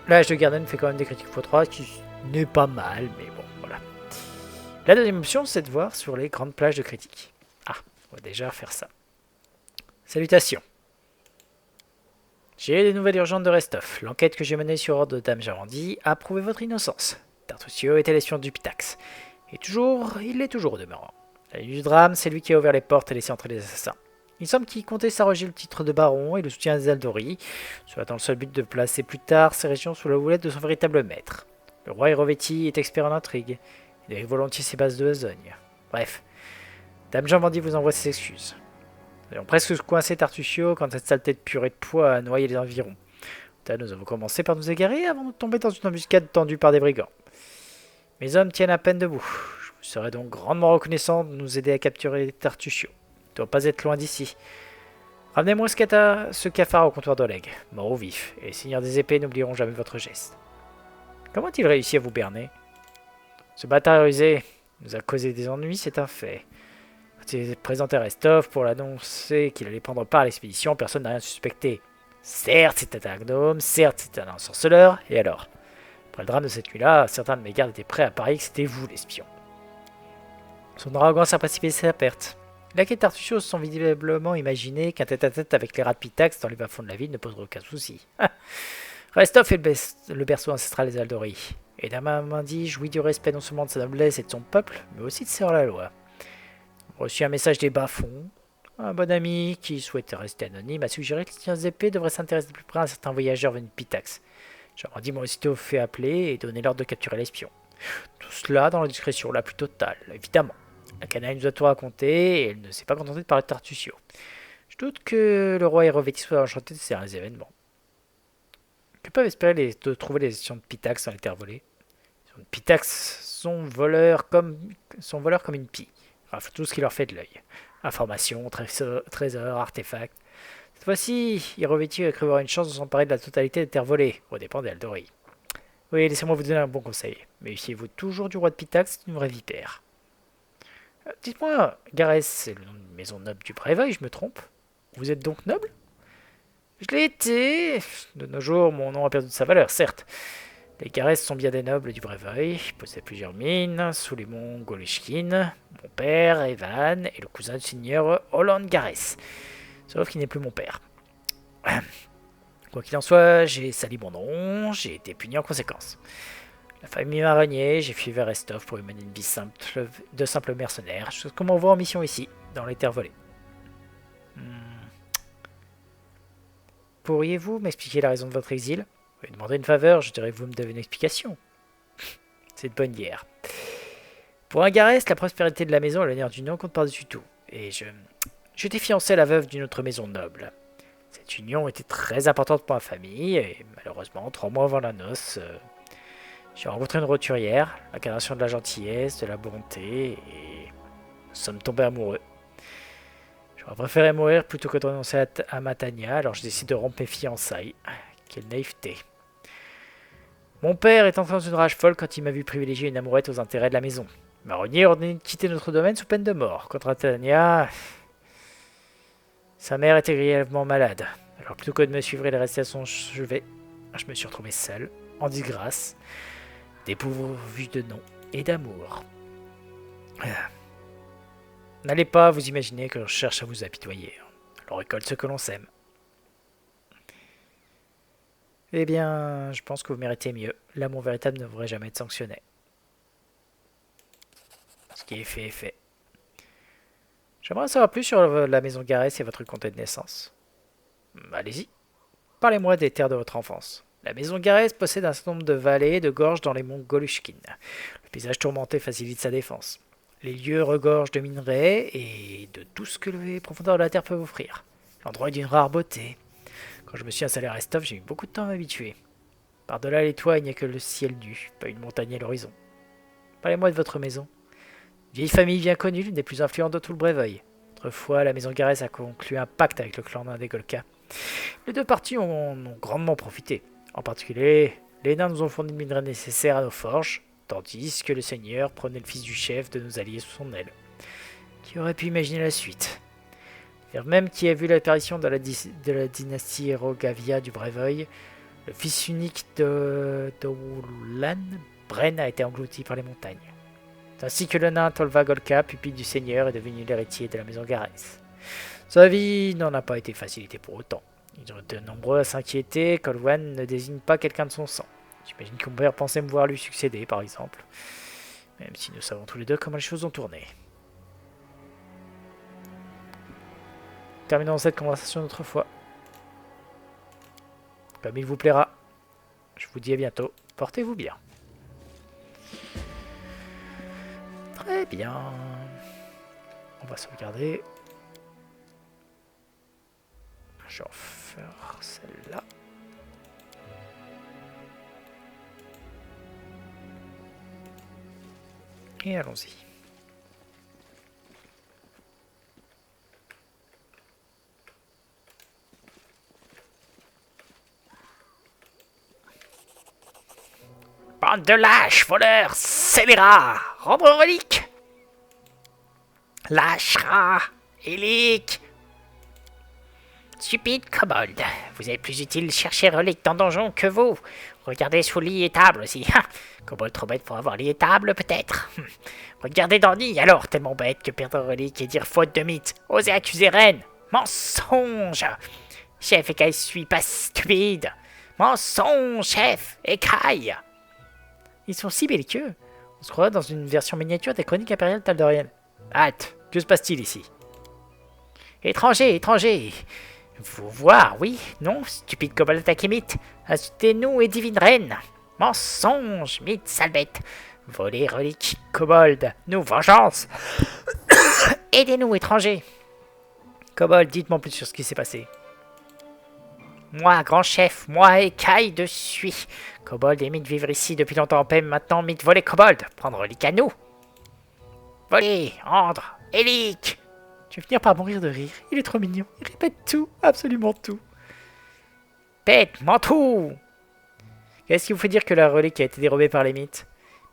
La hache de Kiernan fait quand même des critiques x3, qui n'est pas mal, mais bon, voilà. La deuxième option, c'est de voir sur les grandes plages de critiques. Ah, on va déjà faire ça. Salutations. J'ai des nouvelles urgentes de Restov. L'enquête que j'ai menée sur ordre de Dame Jarandi a prouvé votre innocence. Tartusio était l'espion du Pitax. Et toujours, il l'est toujours au demeurant. La nuit du drame, c'est lui qui a ouvert les portes et laissé entrer les assassins. Il semble qu'il comptait s'arroger le titre de baron et le soutien des Aldori, cela dans le seul but de placer plus tard ces régions sous la houlette de son véritable maître. Le roi Hirovetti est expert en intrigue. Il dérive volontiers ses bases de besogne. Bref, Dame Jarandi vous envoie ses excuses. Nous avons presque coincé Tartusio quand cette saleté de purée de poids a noyé les environs. Là, nous avons commencé par nous égarer avant de tomber dans une embuscade tendue par des brigands. Mes hommes tiennent à peine debout. Je vous serais donc grandement reconnaissant de nous aider à capturer Tartusio. Il ne doit pas être loin d'ici. Ramenez-moi ce cafard au comptoir d'Oleg, mort ou vif, et les seigneurs des épées n'oublieront jamais votre geste. Comment a-t-il réussi à vous berner? Ce bâtard rusé nous a causé des ennuis, c'est un fait. Quand il est présenté à Restov pour l'annoncer qu'il allait prendre part à l'expédition, personne n'a rien suspecté. Certes, c'était un gnome, certes, c'était un ensorceleur, et alors? Après le drame de cette nuit-là, certains de mes gardes étaient prêts à parier que c'était vous, l'espion. Son arrogance a précipité sa perte. Les quais de Tartusio se sont visiblement imaginé qu'un tête-à-tête avec les rats de Pitax dans les bas-fonds de la ville ne poserait aucun souci. Restov est le berceau ancestral des Aldori. Et Damamandi jouit du respect non seulement de sa noblesse et de son peuple, mais aussi de ses hors-la-loi. Reçu un message des bas-fonds. Un bon ami qui souhaitait rester anonyme a suggéré que les seigneurs épées devraient s'intéresser de plus près à un certain voyageur venu de Pitax. Jarandi m'a aussitôt fait appeler et donner l'ordre de capturer l'espion. Tout cela dans la discrétion la plus totale, évidemment. La canaille nous a tout raconté et elle ne s'est pas contentée de parler de Tartusio. Je doute que le roi Hirovetti soit enchanté de ces événements. Que peuvent espérer de trouver les espions de Pitax dans les terres volées? Les espions de Pitax sont voleurs comme une pie. Enfin, tout ce qui leur fait de l'œil. Informations, trésors, artefacts. Cette fois-ci, Hirovetti a cru avoir une chance de s'emparer de la totalité des terres volées, aux dépens des Aldori. Oui, laissez-moi vous donner un bon conseil. Méfiez-vous toujours du roi de Pitax, c'est une vraie vipère. Dites-moi, Garès, c'est le nom d'une maison noble du Bréveuil, je me trompe? Vous êtes donc noble? Je l'ai été. De nos jours, mon nom a perdu de sa valeur, certes. Les Garès sont bien des nobles du Bréveuil. Ils possèdent plusieurs mines sous les monts Golushkin. Mon père, Evan, est le cousin du seigneur Holland Garès. Sauf qu'il n'est plus mon père. Quoi qu'il en soit, j'ai sali mon nom, j'ai été puni en conséquence. La famille m'a renié, j'ai fui vers Restov pour y mener une vie de simple mercenaire, chose qu'on m'envoie en mission ici, dans les terres volées. Pourriez-vous m'expliquer la raison de votre exil? Vous m'avez demandé une faveur, je dirais que vous me devez une explication. C'est de bonne guerre. Pour un Garès, la prospérité de la maison et l'honneur du nom comptent par-dessus tout. Et j'étais fiancé à la veuve d'une autre maison noble. Cette union était très importante pour ma famille, et malheureusement, 3 mois avant la noce, j'ai rencontré une roturière, l'incarnation de la gentillesse, de la bonté, et nous sommes tombés amoureux. J'aurais préféré mourir plutôt que de renoncer à ma Tania, alors je décide de rompre mes fiançailles. Quelle naïveté. Mon père est entré dans une rage folle quand il m'a vu privilégier une amourette aux intérêts de la maison. Il m'a renié et ordonné de quitter notre domaine sous peine de mort. Contre Tania, sa mère était grièvement malade. Alors plutôt que de me suivre et de rester à son chevet, je me suis retrouvé seul, en disgrâce, dépourvu de nom et d'amour. N'allez pas vous imaginer que je cherche à vous apitoyer. On récolte ce que l'on sème. Eh bien, je pense que vous méritez mieux. L'amour véritable ne devrait jamais être sanctionné. Ce qui est fait est fait. J'aimerais en savoir plus sur la maison Garès et votre comté de naissance. Allez-y. Parlez-moi des terres de votre enfance. La maison Garès possède un certain nombre de vallées et de gorges dans les monts Golushkin. Le paysage tourmenté facilite sa défense. Les lieux regorgent de minerais et de tout ce que les profondeurs de la terre peuvent offrir. L'endroit est d'une rare beauté. Quand je me suis installé à Restov, j'ai eu beaucoup de temps à m'habituer. Par-delà les toits, il n'y a que le ciel nu, pas une montagne à l'horizon. Parlez-moi de votre maison. Vieille famille bien connue, l'une des plus influentes de tout le Bréveuil. Autrefois, la maison Garès a conclu un pacte avec le clan nain des Golka. Les deux parties en ont grandement profité. En particulier, les nains nous ont fourni le minerai nécessaire à nos forges, tandis que le seigneur prenait le fils du chef de nos alliés sous son aile. Qui aurait pu imaginer la suite? Même qui a vu l'apparition de la dynastie Rogavia du Bréveuil, le fils unique de Doulan, Bren, a été englouti par les montagnes. C'est ainsi que le nain Tolva Golka, pupille du seigneur, est devenu l'héritier de la maison Garès. Sa vie n'en a pas été facilitée pour autant. Ils ont été nombreux à s'inquiéter qu'Olwan ne désigne pas quelqu'un de son sang. J'imagine que mon père pensait me voir lui succéder, par exemple. Même si nous savons tous les deux comment les choses ont tourné. Terminons cette conversation une autre fois. Comme il vous plaira. Je vous dis à bientôt. Portez-vous bien. Très bien. On va sauvegarder. Je vais en faire celle-là. Et allons-y. Bande de lâches, voleurs, scélérats, rendre relique. Lâcheras, Élique. Stupide kobold, vous êtes plus utile chercher relique dans donjon que vous. Regardez sous lit et table aussi. Kobold trop bête pour avoir lit et table, peut-être. Regardez dans lit, alors, tellement bête que perdre relique et dire faute de mythe. Osez accuser reine. Mensonge. Chef Écaille, suis pas stupide. Mensonge, chef Écaille. Ils sont si belliqueux. On se croit dans une version miniature des chroniques impériales taldoriennes. Halte, que se passe-t-il ici? Étranger, étranger. Vous voir, oui, non, stupide kobold attaqué mythe. Insultez-nous et divine reine. Mensonge, mythe, sale bête. Voler, relique, kobold, nous, vengeance. Aidez-nous, étranger. Kobold, dites-moi plus sur ce qui s'est passé. Moi, grand chef, moi, Écaille de suis. Kobold et mythe vivre ici depuis longtemps en paix, maintenant mythe voler kobold. Prendre relique à nous. Voler, rendre, Élique. Je vais finir par mourir de rire. Il est trop mignon. Il répète tout, absolument tout. Bête, mantou. Qu'est-ce qui vous fait dire que la relique a été dérobée par les mythes?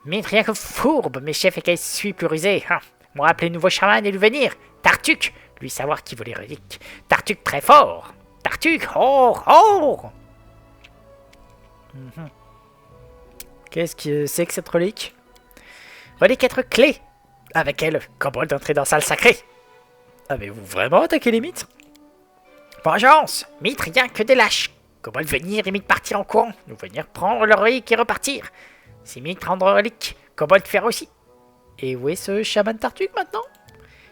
Mythe rien que fourbe, mes chefs et qu'elle suit plus rusé. Moi, appelez le nouveau chaman et lui venir. Tartuc, lui savoir qui veut les reliques. Tartuc très fort. Tartuffe, oh, oh. Qu'est-ce que c'est que cette relique? Relique être clé. Avec elle, Kobold entrer dans la salle sacrée. Avez-vous vraiment attaqué les mythes? Vengeance! Mythes rien que des lâches. Kobold venir et mythes partir en courant. Nous venir prendre leur relique et repartir. Si mythes prendre relique, Kobold faire aussi. Et où est ce chaman Tartuffe maintenant?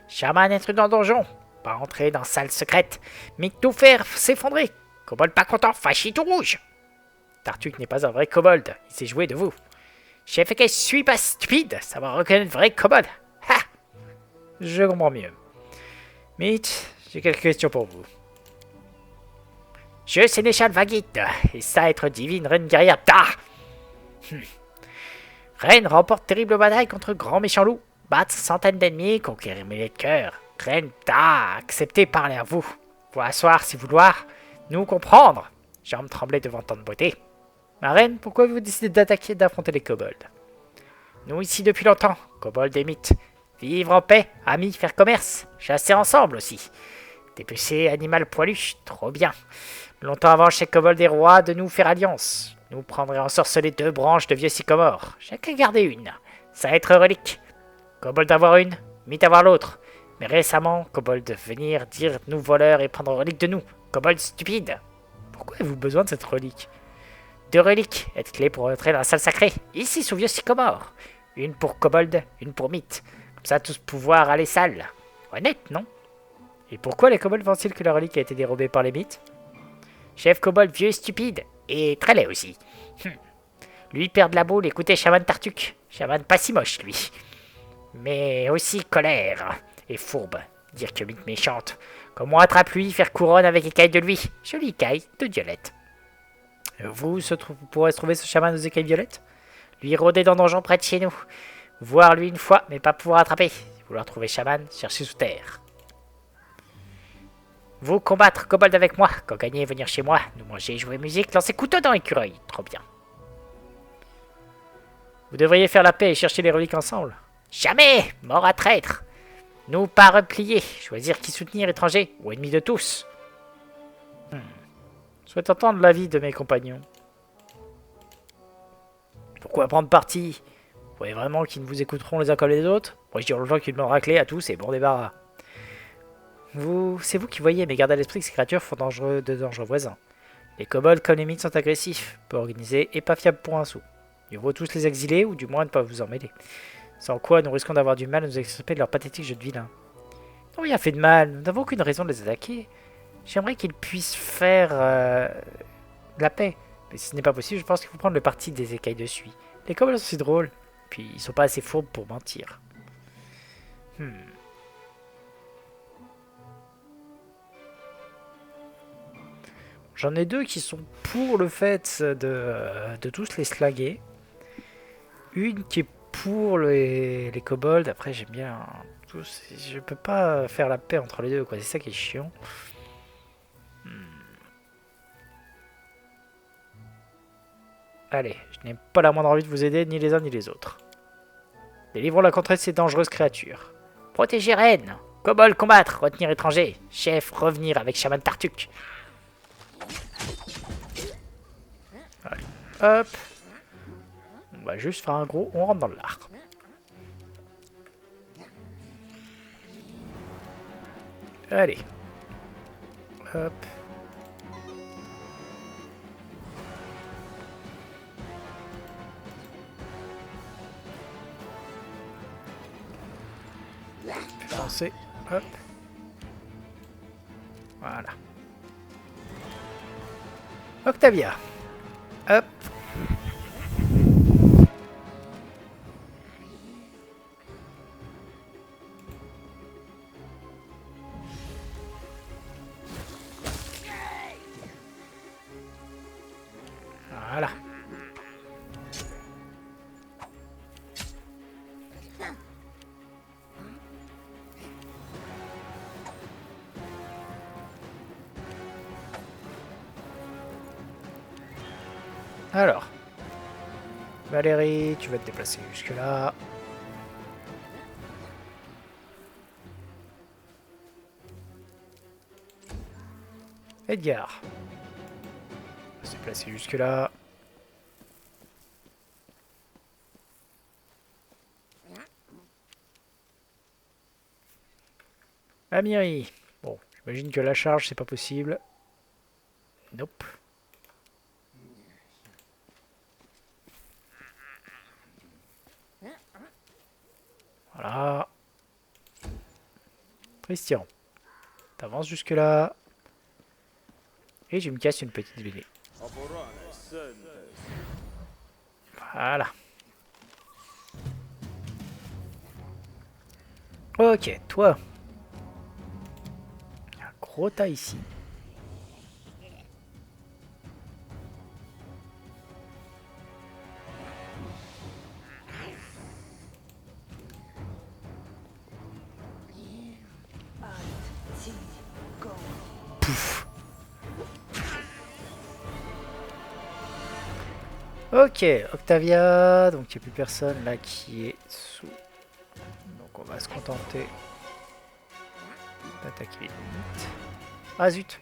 Chaman être dans le donjon. Pas entrer dans salle secrète. Mythes tout faire s'effondrer. Kobold pas content, fâché tout rouge. Tartuffe n'est pas un vrai kobold, il s'est joué de vous. Chef et suis pas stupide, ça va reconnaître vrai kobold. Ha! Je comprends mieux. Mythe, j'ai quelques questions pour vous. Je, sénéchal Vagit, et ça être divine reine guerrière Da! Reine remporte terrible bataille contre grand méchant loup, battre centaines d'ennemis, conquérir milliers de cœurs. Reine Da, acceptez parler à vous. Vous asseoir si vouloir, nous comprendre. Jambes tremblaient devant tant de beauté. Ma reine, pourquoi vous décidez d'attaquer et d'affronter les kobolds? Nous ici depuis longtemps, kobolds et mythes. Vivre en paix, amis, faire commerce, chasser ensemble aussi. Dépecer animal poilu, trop bien. Longtemps avant chez kobolds et rois de nous faire alliance. Nous prendrons ensorceler 2 branches de vieux sycomore. Chacun garder une. Ça va être relique. Kobold avoir une, mythe avoir l'autre. Mais récemment, kobold venir dire nous voleurs et prendre relique de nous. Kobold stupide. Pourquoi avez-vous besoin de cette relique? 2 reliques, être clés pour entrer dans la salle sacrée, ici sous vieux sycomore. Une pour kobold, une pour mythe. Comme ça, tous pouvoir aller sales. Honnête, non? Et pourquoi les kobolds pensent-ils que la relique a été dérobée par les mythes? Chef kobold vieux et stupide, et très laid aussi. Lui perd de la boule, écoutez chaman Tartuffe. Chaman pas si moche, lui. Mais aussi colère et fourbe. Dire que mythe méchante. Comment attrape-lui, faire couronne avec écailles de lui. Jolie écaille de violette. Vous pourrez trouver ce chaman aux écailles violettes? Lui rôder dans donjon près de chez nous. Voir lui une fois, mais pas pouvoir attraper. Vouloir trouver chaman, chercher sous terre. Vous combattre kobold avec moi. Quand gagner, venir chez moi. Nous manger, jouer musique, lancer couteau dans l'écureuil. Trop bien. Vous devriez faire la paix et chercher les reliques ensemble. Jamais! Mort à traître. Nous pas replier. Choisir qui soutenir étranger ou ennemi de tous. Je souhaite entendre l'avis de mes compagnons. Pourquoi prendre parti? Vous voyez vraiment qu'ils ne vous écouteront les uns comme les autres? Moi je dis aux gens qu'ils m'ont raclé à tous et bon débarras. C'est vous qui voyez, mais gardez à l'esprit que ces créatures font de dangereux voisins. Les kobolds comme les mythes sont agressifs, peu organisés et pas fiables pour un sou. Il vaut tous les exiler ou du moins ne pas vous en mêler. Sans quoi nous risquons d'avoir du mal à nous extirper de leur pathétique jeu de vilain. Ils n'ont rien fait de mal, nous n'avons aucune raison de les attaquer. J'aimerais qu'ils puissent faire de la paix. Mais si ce n'est pas possible, je pense qu'il faut prendre le parti des écailles de suie. Les kobolds sont si drôles. Puis ils sont pas assez fourbes pour mentir. J'en ai 2 qui sont pour le fait de tous les slaguer. Une qui est pour les kobolds. Après j'aime bien tous. Je peux pas faire la paix entre les deux, quoi. C'est ça qui est chiant. Allez, je n'ai pas la moindre envie de vous aider, ni les uns ni les autres. Délivrons-la contre ces dangereuses créatures. Protéger reine. Kobold combattre, retenir étranger. Chef revenir avec chaman Tartuffe. Allez, hop. On va juste faire un gros, on rentre dans l'arc. Allez. Hop. Lancer. Hop. Voilà. Octavia. Hop. Voilà. Alors. Valérie, tu vas te déplacer jusque là. Edgar. On va se déplacer jusque là. Amiri. Bon, j'imagine que la charge, c'est pas possible. Nope. Voilà. Christian. T'avances jusque là. Et je me casse une petite BD. Voilà. Ok, toi. Il y a un gros tas ici. Pouf. Ok, Octavia. Donc il n'y a plus personne là qui est sous. Donc on va se contenter d'attaquer les limites. Ah zut.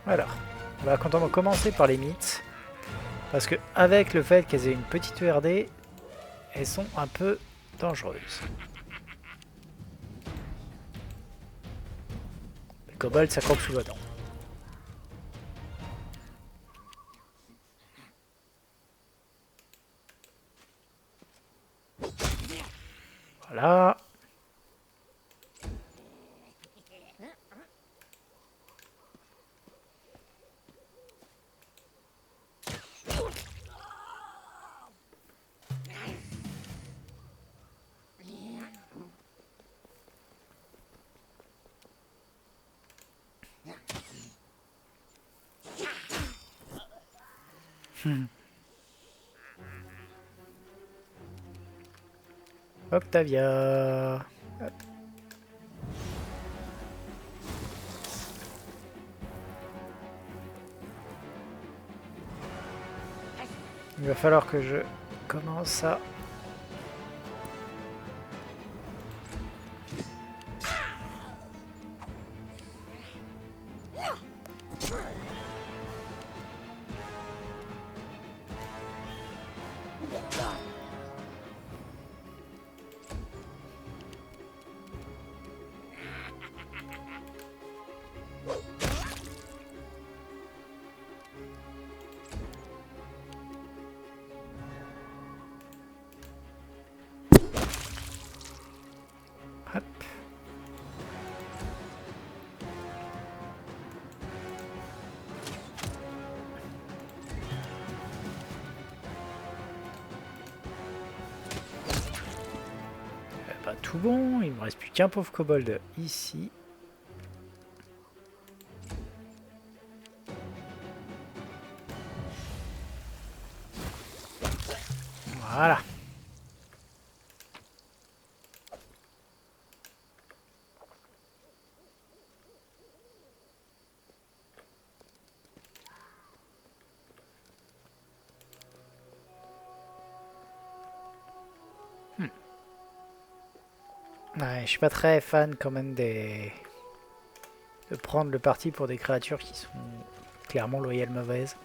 Alors, on va commencer par les mythes. Parce que avec le fait qu'elles aient une petite ERD, elles sont un peu dangereuses. Le kobold, ça croque sous la dent. Voilà. Octavia. Hop. Il va falloir que je commence à... Hop. Pas tout bon, il me reste plus qu'un pauvre kobold ici. Voilà. Ouais, je suis pas très fan quand même de prendre le parti pour des créatures qui sont clairement loyales mauvaises.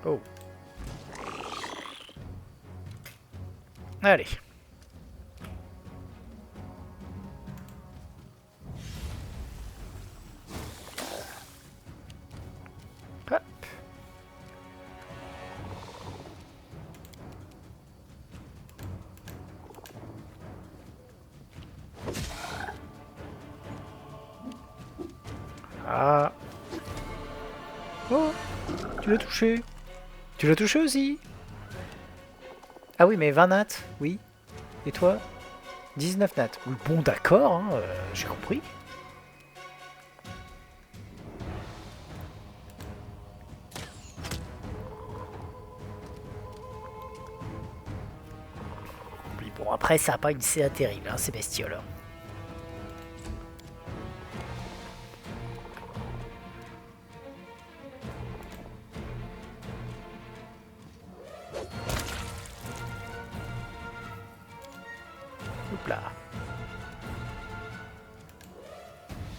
Oh. Allez. Hop. Ah. Oh, tu l'as touché. Tu l'as touché aussi. Ah oui, mais 20 nats, oui. Et toi 19 nats. Oui, bon, d'accord, hein, j'ai compris. Après, ça n'a pas une CA terrible, hein, ces bestioles. Hop là.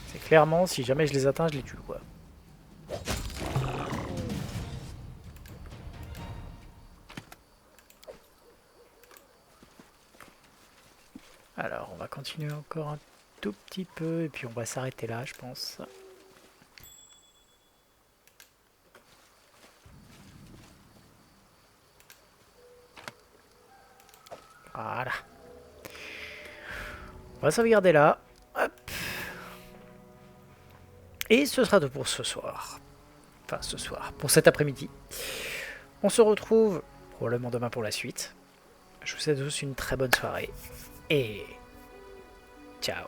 C'est clairement, si jamais je les atteins, je les tue, quoi. Alors, on va continuer encore un tout petit peu, et puis on va s'arrêter là, je pense. Voilà. On va sauvegarder là. Hop. Et ce sera tout pour ce soir. Enfin, ce soir. Pour cet après-midi. On se retrouve probablement demain pour la suite. Je vous souhaite tous une très bonne soirée. Et ciao.